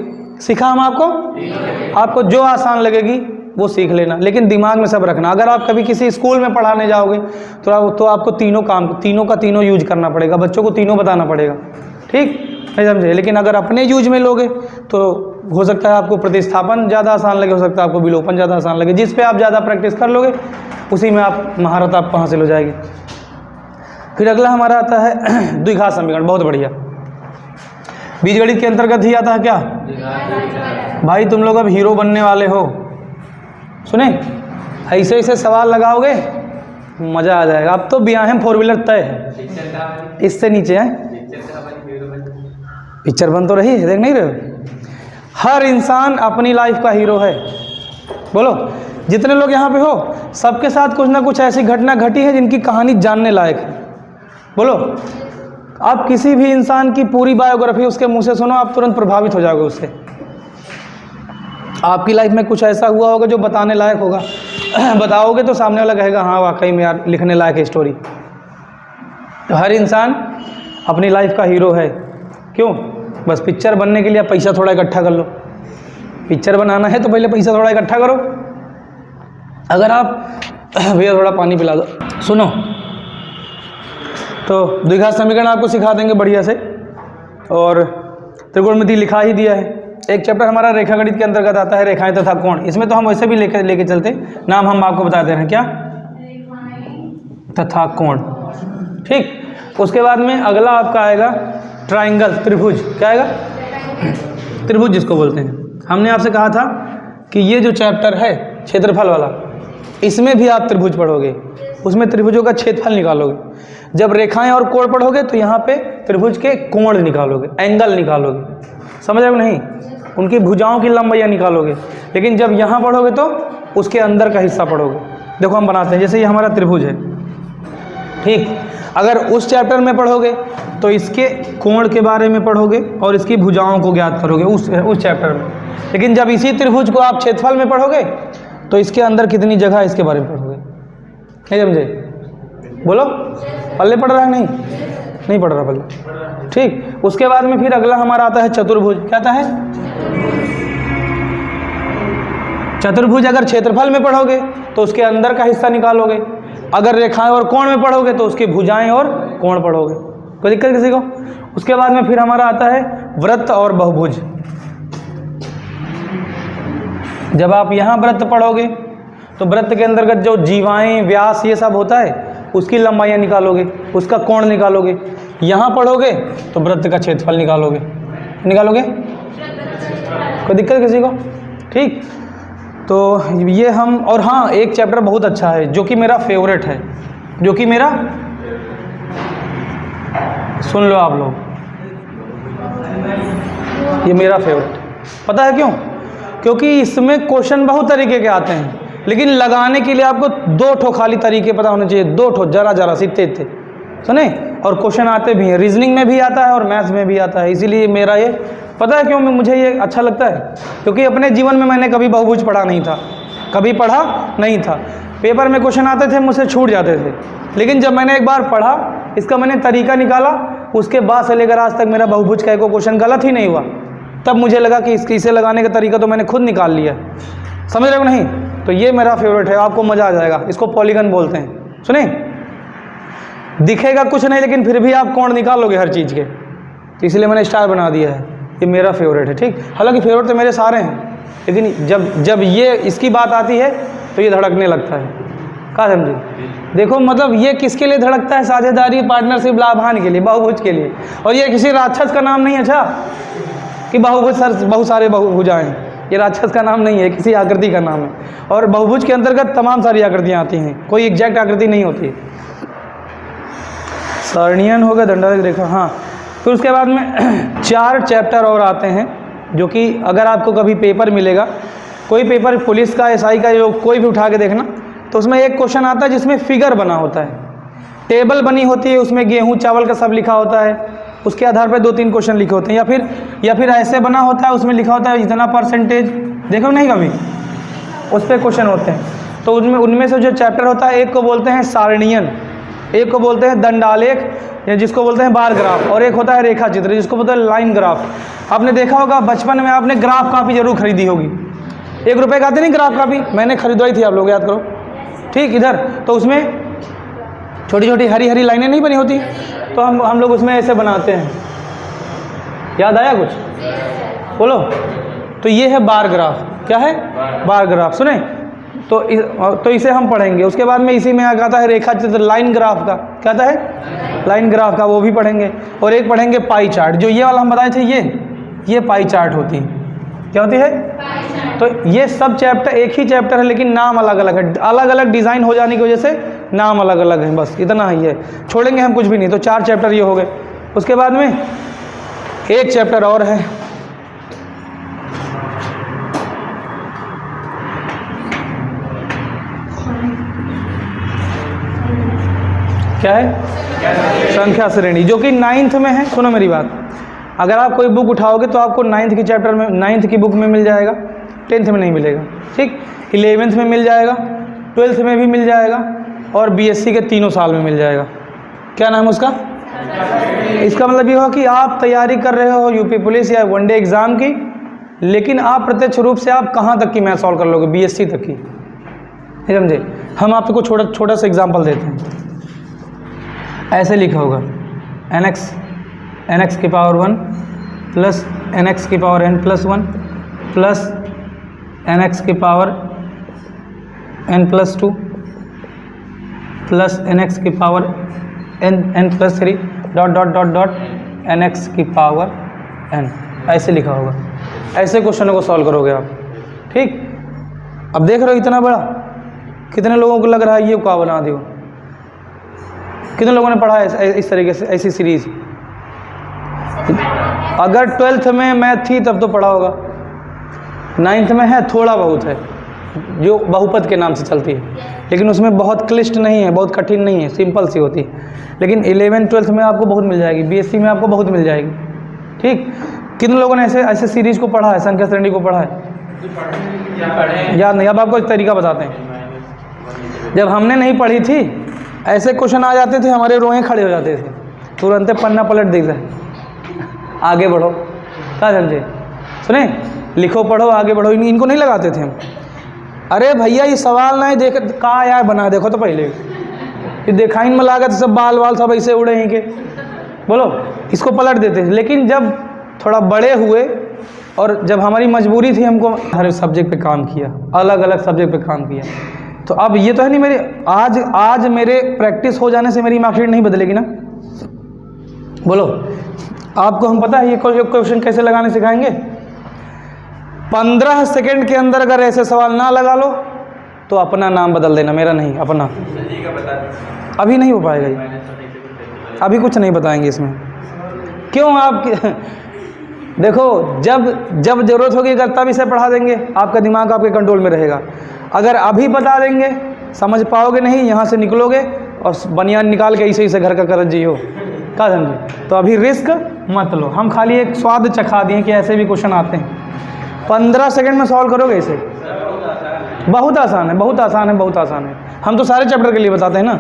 शिखा हम आपको जो आसान लगेगी वो सीख लेना, लेकिन दिमाग में सब रखना। अगर आप कभी किसी स्कूल में पढ़ाने जाओगे तो आपको तीनों का तीनों यूज करना पड़ेगा, बच्चों को तीनों बताना पड़ेगा, ठीक नहीं समझे? लेकिन अगर अपने यूज में लोगे तो हो सकता है आपको प्रतिस्थापन ज़्यादा आसान लगे, हो सकता है आपको विलोपन ज़्यादा आसान लगे। जिस पे आप ज़्यादा प्रैक्टिस कर लोगे उसी में आप महारत आपको हासिल हो जाएगी। फिर अगला हमारा आता है द्विघात समीकरण। बहुत बढ़िया। बीजगणित के अंतर्गत ही आता है क्या? भाई तुम लोग अब हीरो बनने वाले हो। सुने, ऐसे ऐसे सवाल लगाओगे मज़ा आ जाएगा। अब तो ब्याह फोर व्हीलर तय है, इससे नीचे है पिक्चर बन तो रही है, देख नहीं रहे हो? हर इंसान अपनी लाइफ का हीरो है। बोलो, जितने लोग यहाँ पे हो सबके साथ कुछ ना कुछ ऐसी घटना घटी है जिनकी कहानी जानने लायक है। बोलो, आप किसी भी इंसान की पूरी बायोग्राफी उसके मुंह से सुनो, आप तुरंत प्रभावित हो जाओगे उससे। आपकी लाइफ में कुछ ऐसा हुआ होगा जो बताने लायक होगा, बताओगे तो सामने वाला कहेगा हाँ वाकई में यार लिखने लायक है स्टोरी। तो हर इंसान अपनी लाइफ का हीरो है। क्यों? बस पिक्चर बनने के लिए आप पैसा थोड़ा इकट्ठा कर लो। पिक्चर बनाना है तो पहले पैसा थोड़ा इकट्ठा करो। अगर आप भैया थोड़ा पानी पिला दो। सुनो, तो द्विघात समीकरण आपको सिखा देंगे बढ़िया से, और त्रिकोणमिति लिखा ही दिया है। एक चैप्टर हमारा रेखागणित के अंतर्गत आता है, रेखाएं तथा कोण। इसमें तो हम वैसे भी लेके चलते, नाम हम आपको बता दे रहे हैं क्या? तथा कोण, ठीक। उसके बाद में अगला आपका आएगा ट्राइंगल, त्रिभुज। क्या आएगा? त्रिभुज जिसको बोलते हैं। हमने आपसे कहा था कि ये जो चैप्टर है क्षेत्रफल वाला, इसमें भी आप त्रिभुज पढ़ोगे, उसमें त्रिभुजों का क्षेत्रफल निकालोगे। जब रेखाएं और कोण पढ़ोगे तो यहाँ पे त्रिभुज के कोण निकालोगे, एंगल निकालोगे। समझ रहे हो नहीं? उनकी भुजाओं की लंबाइयाँ निकालोगे। लेकिन जब यहाँ पढ़ोगे तो उसके अंदर का हिस्सा पढ़ोगे। देखो हम बनाते हैं, जैसे ये हमारा त्रिभुज है, ठीक। अगर उस चैप्टर में पढ़ोगे तो इसके कोण के बारे में पढ़ोगे और इसकी भुजाओं को ज्ञात करोगे उस चैप्टर में। लेकिन जब इसी त्रिभुज को आप क्षेत्रफल में पढ़ोगे तो इसके अंदर कितनी जगह है इसके बारे में पढ़ोगे। नहीं समझे? बोलो, पल्ले पढ़ रहा है? नहीं पढ़ रहा पल्ले, ठीक। उसके बाद में फिर अगला हमारा आता है चतुर्भुज। क्या आता है? चतुर्भुज अगर क्षेत्रफल में पढ़ोगे तो उसके अंदर का हिस्सा निकालोगे, अगर रेखाएं और कोण में पढ़ोगे तो उसकी भुजाएं और कोण पढ़ोगे। कोई दिक्कत किसी को? उसके बाद में फिर हमारा आता है वृत्त और बहुभुज। जब आप यहाँ वृत्त पढ़ोगे तो वृत्त के अंतर्गत जो जीवाएं, व्यास, ये सब होता है, उसकी लंबाइयाँ निकालोगे, उसका कोण निकालोगे। यहाँ पढ़ोगे तो वृत्त का क्षेत्रफल निकालोगे। कोई दिक्कत किसी को? ठीक। तो ये हम, और हाँ एक चैप्टर बहुत अच्छा है जो कि मेरा फेवरेट है, जो कि मेरा, सुन लो आप लोग, ये मेरा फेवरेट। पता है क्यों? क्योंकि इसमें क्वेश्चन बहुत तरीके के आते हैं, लेकिन लगाने के लिए आपको दो ठो खाली तरीके पता होने चाहिए। दो ठो, जरा सित्ते इतने, सुने। और क्वेश्चन आते भी हैं, रीजनिंग में भी आता है और मैथ्स में भी आता है। इसीलिए मेरा ये, पता है क्यों मुझे ये अच्छा लगता है? क्योंकि अपने जीवन में मैंने कभी बहुभुज पढ़ा नहीं था, कभी पढ़ा नहीं था। पेपर में क्वेश्चन आते थे, मुझसे छूट जाते थे। लेकिन जब मैंने एक बार पढ़ा, इसका मैंने तरीका निकाला, उसके बाद से लेकर आज तक मेरा बहुभुज का कोई क्वेश्चन गलत ही नहीं हुआ। तब मुझे लगा कि इसे लगाने का तरीका तो मैंने खुद निकाल लिया। समझ रहे हो नहीं? तो ये मेरा फेवरेट है, आपको मज़ा आ जाएगा। इसको पॉलीगन बोलते हैं। सुने, दिखेगा कुछ नहीं लेकिन फिर भी आप कोण निकालोगे हर चीज़ के, तो इसलिए मैंने स्टार बना दिया है। ये मेरा फेवरेट है, ठीक। हालांकि फेवरेट तो मेरे सारे हैं, लेकिन जब ये इसकी बात आती है तो ये धड़कने लगता है। क्या समझे? देखो मतलब ये किसके लिए धड़कता है? साझेदारी, पार्टनरशिप, लाभान के लिए, बहुभुज के लिए। और ये किसी राक्षस का नाम नहीं है, अच्छा, कि बहुभुज सर बहुत सारे बहुभुजाएँ हैं। ये राक्षस का नाम नहीं है, किसी आकृति का नाम है। और बहुभुज के अंतर्गत तमाम सारी आकृतियाँ आती हैं, कोई एग्जैक्ट आकृति नहीं होती। सारणियन हो गया, दंडारेख रेखा, हाँ। फिर उसके बाद में 4 चैप्टर और आते हैं, जो कि अगर आपको कभी पेपर मिलेगा, कोई पेपर पुलिस का, एसआई का, जो कोई भी उठा के देखना, तो उसमें एक क्वेश्चन आता है जिसमें फिगर बना होता है, टेबल बनी होती है, उसमें गेहूँ चावल का सब लिखा होता है, उसके आधार पर 2-3 क्वेश्चन लिखे होते हैं। या फिर ऐसे बना होता है, उसमें लिखा होता है इतना परसेंटेज, देखो नहीं कभी, उस पर क्वेश्चन होते हैं। तो उनमें से जो चैप्टर होता है, एक को बोलते हैं सारणियन, एक को बोलते हैं दंडालेख या जिसको बोलते हैं बार ग्राफ, और एक होता है रेखा चित्र जिसको बोलते हैं लाइन ग्राफ। आपने देखा होगा बचपन में आपने ग्राफ कापी जरूर खरीदी होगी, 1 रुपये का आती नहीं ग्राफ कापी, मैंने खरीदवाई थी, आप लोग याद करो, ठीक। इधर तो उसमें छोटी छोटी हरी हरी लाइनें नहीं बनी होती, तो हम लोग उसमें ऐसे बनाते हैं। याद आया कुछ? बोलो। तो ये है बार ग्राफ। क्या है? Bar graph. सुने तो इसे हम पढ़ेंगे। उसके बाद में इसी में आता है रेखा चित्र, लाइन ग्राफ का। क्या आता है? लाइन ग्राफ का, वो भी पढ़ेंगे। और एक पढ़ेंगे पाई चार्ट, जो ये वाला हम बताए थे, ये पाई चार्ट होती है। क्या होती है? तो ये सब चैप्टर एक ही चैप्टर है, लेकिन नाम अलग अलग है, अलग अलग डिज़ाइन हो जाने की वजह से नाम अलग अलग है, बस इतना ही है। छोड़ेंगे हम कुछ भी नहीं। तो 4 चैप्टर ये हो गए। उसके बाद में एक चैप्टर और है, क्या है? संख्या श्रेणी, जो कि 9th में है। सुनो मेरी बात, अगर आप कोई बुक उठाओगे तो आपको 9th की चैप्टर में, 9th की बुक में मिल जाएगा, 10th में नहीं मिलेगा, ठीक। 11th में मिल जाएगा, 12th में भी मिल जाएगा, और BSc के 3 साल में मिल जाएगा। क्या नाम है उसका? इसका मतलब ये हुआ कि आप तैयारी कर रहे हो यूपी पुलिस या वनडे एग्ज़ाम की, लेकिन आप प्रत्यक्ष रूप से आप कहाँ तक की मैथ सॉल्व कर लोगे? BSc तक की। नहीं समझे? हम आपको छोटा सा एग्जाम्पल देते हैं। ऐसे लिखा होगा nx की पावर 1 प्लस nx की power n plus 1 plus nx की power n plus 2 plus nx की power n plus 3 dot dot dot dot nx की पावर n। ऐसे लिखा होगा। ऐसे क्वेश्चनों को सॉल्व करोगे आप, ठीक। अब देख रहे हो इतना बड़ा, कितने लोगों को लग रहा है ये क्या बना दियो? कितने लोगों ने पढ़ा है इस तरीके से ऐसी सीरीज? अगर 12th में मैथ थी तब तो पढ़ा होगा, 9th में है, थोड़ा बहुत है, जो बहुपद के नाम से चलती है, लेकिन उसमें बहुत क्लिष्ट नहीं है, बहुत कठिन नहीं है, सिंपल सी होती है। लेकिन 11th 12th में आपको बहुत मिल जाएगी, BSc में आपको बहुत मिल जाएगी, ठीक। कितने लोगों ने ऐसे सीरीज को पढ़ा है, संख्या श्रेणी को पढ़ा है? याद नहीं। अब आपको एक तरीका बताते हैं। जब हमने नहीं पढ़ी थी, ऐसे क्वेश्चन आ जाते थे, हमारे रोए खड़े हो जाते थे, तुरंत पन्ना पलट दिख रहा, आगे बढ़ो। क्या समझे? सुने, लिखो पढ़ो आगे बढ़ो, इनको नहीं लगाते थे हम। अरे भैया ये सवाल नहीं देख कहा यार, बना देखो तो पहले, ये देखा इन में लागत सब बाल वाल सब ऐसे उड़े हैं के, बोलो, इसको पलट देते थे। लेकिन जब थोड़ा बड़े हुए और जब हमारी मजबूरी थी, हमको हर सब्जेक्ट पे काम किया, अलग अलग सब्जेक्ट पे काम किया। तो अब ये तो है नहीं, मेरे आज मेरे प्रैक्टिस हो जाने से मेरी मार्कशीट नहीं बदलेगी ना। बोलो, आपको हम पता है ये क्वेश्चन कैसे लगाने सिखाएंगे। 15 सेकंड के अंदर अगर ऐसे सवाल ना लगा लो तो अपना नाम बदल देना, मेरा नहीं, अपना। अभी नहीं हो पाएगा ये, अभी कुछ नहीं बताएंगे इसमें। क्यों? आप देखो, जब ज़रूरत होगी तब इसे पढ़ा देंगे, आपका दिमाग आपके कंट्रोल में रहेगा। अगर अभी बता देंगे समझ पाओगे नहीं, यहाँ से निकलोगे और बनियान निकाल के ऐसे ऐसे घर का करत जियो। क्या समझे? तो अभी रिस्क मत लो, हम खाली एक स्वाद चखा दिए कि ऐसे भी क्वेश्चन आते हैं। 15 सेकंड में सॉल्व करोगे इसे, बहुत आसान है, बहुत आसान है, बहुत आसान है। हम तो सारे चैप्टर के लिए बताते हैं ना,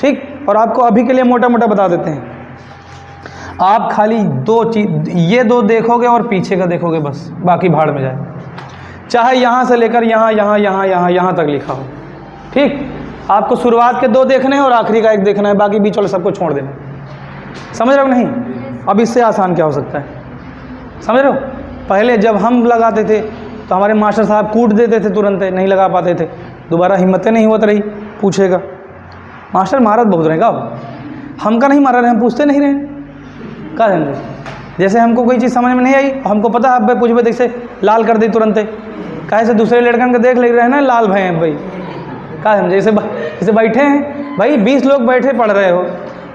ठीक। और आपको अभी के लिए मोटा मोटा बता देते हैं। आप खाली 2 चीज, ये 2 देखोगे और पीछे का देखोगे, बस बाकी भाड़ में जाए। चाहे यहाँ से लेकर यहाँ तक लिखा हो, ठीक। आपको शुरुआत के 2 देखने हैं और आखिरी का 1 देखना है, बाकी बीच वाले सबको छोड़ देना। समझ रहे हो नहीं? अब इससे आसान क्या हो सकता है? समझ रहे हो? पहले जब हम लगाते थे तो हमारे मास्टर साहब कूट देते थे, तुरंत नहीं लगा पाते थे, दोबारा हिम्मतें नहीं होती रही पूछेगा। मास्टर मारत बहुत रहेगा, हम का नहीं मारा रहे, हम पूछते नहीं रहे। क्या समझे? जैसे हमको कोई चीज़ समझ में नहीं आई, हमको पता है, अब पूछ देख से लाल कर दी तुरंत, कैसे दूसरे लड़कन को देख ले रहे हैं ना, लाल भय हैं भाई। क्या समझे? जैसे बैठे हैं भाई, 20 लोग बैठे पढ़ रहे हो,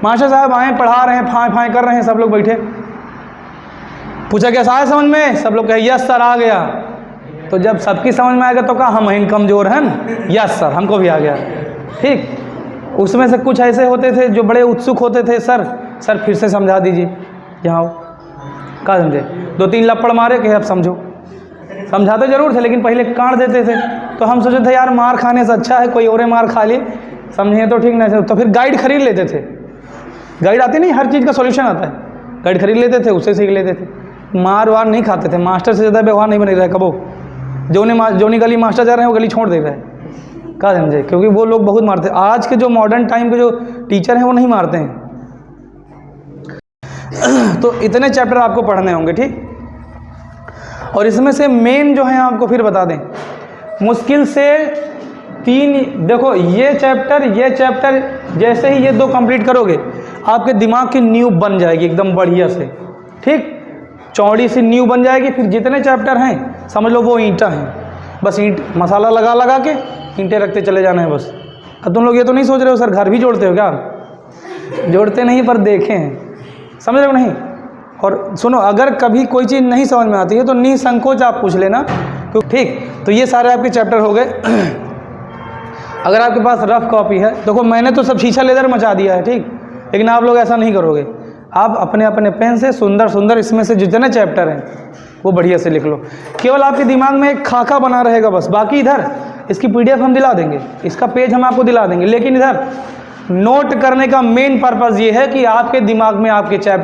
मास्टर साहब आए पढ़ा रहे हैं, फाएँ फाएँ कर रहे हैं, सब लोग बैठे, पूछा कैसा आया समझ में? सब लोग कहे यस सर आ गया। तो जब सबकी समझ में आएगा तो कहा हम इन कमज़ोर हैं, यस सर हमको भी आ गया, ठीक। उसमें से कुछ ऐसे होते थे जो बड़े उत्सुक होते थे, सर फिर से समझा दीजिए यहाँ। क्या समझे? 2-3 लपड़ मारे कि अब समझो, समझाते ज़रूर थे लेकिन पहले काट देते थे। तो हम सोचे थे यार मार खाने से अच्छा है कोई और मार खा ले, समझे तो ठीक नहीं। तो फिर गाइड खरीद लेते थे, गाइड आती नहीं, हर चीज़ का सॉल्यूशन आता है, गाइड खरीद लेते थे, उससे सीख लेते थे। मार वार नहीं खाते थे, मास्टर से ज़्यादा व्यवहार नहीं बने रहा है कबो। जोनी गली मास्टर जा रहे हैं वो गली छोड़ दे रहा है, क्या समझे, क्योंकि वो लोग बहुत मारते हैं। आज के जो मॉडर्न टाइम के जो टीचर हैं वो नहीं मारते हैं। तो इतने चैप्टर आपको पढ़ने होंगे, ठीक। और इसमें से मेन जो है आपको फिर बता दें, मुश्किल से 3, देखो ये चैप्टर जैसे ही ये 2 कंप्लीट करोगे आपके दिमाग की नींव बन जाएगी एकदम बढ़िया से, ठीक, चौड़ी सी नींव बन जाएगी। फिर जितने चैप्टर हैं समझ लो वो ईंटा हैं, बस ईंट मसाला लगा के ईंटें रखते चले जाना है बस। अब तुम लोग ये तो नहीं सोच रहे हो सर घर भी जोड़ते हो क्या? जोड़ते नहीं पर देखे हैं, समझ रहे हो नहीं। और सुनो, अगर कभी कोई चीज़ नहीं समझ में आती है तो निसंकोच आप पूछ लेना, तो ठीक। तो ये सारे आपके चैप्टर हो गए। अगर आपके पास रफ कॉपी है, देखो मैंने तो सब शीशा लेदर मचा दिया है, ठीक, लेकिन आप लोग ऐसा नहीं करोगे। आप अपने अपने पेन से सुंदर इसमें से जितने चैप्टर हैं वो बढ़िया से लिख लो। केवल आपके दिमाग में एक खाका बना रहेगा बस, बाकी इधर इसकी PDF हम दिला देंगे, इसका पेज हम आपको दिला देंगे, लेकिन इधर नोट करने का मेन पर्पज़ ये है कि आपके दिमाग में आपके चैप्टर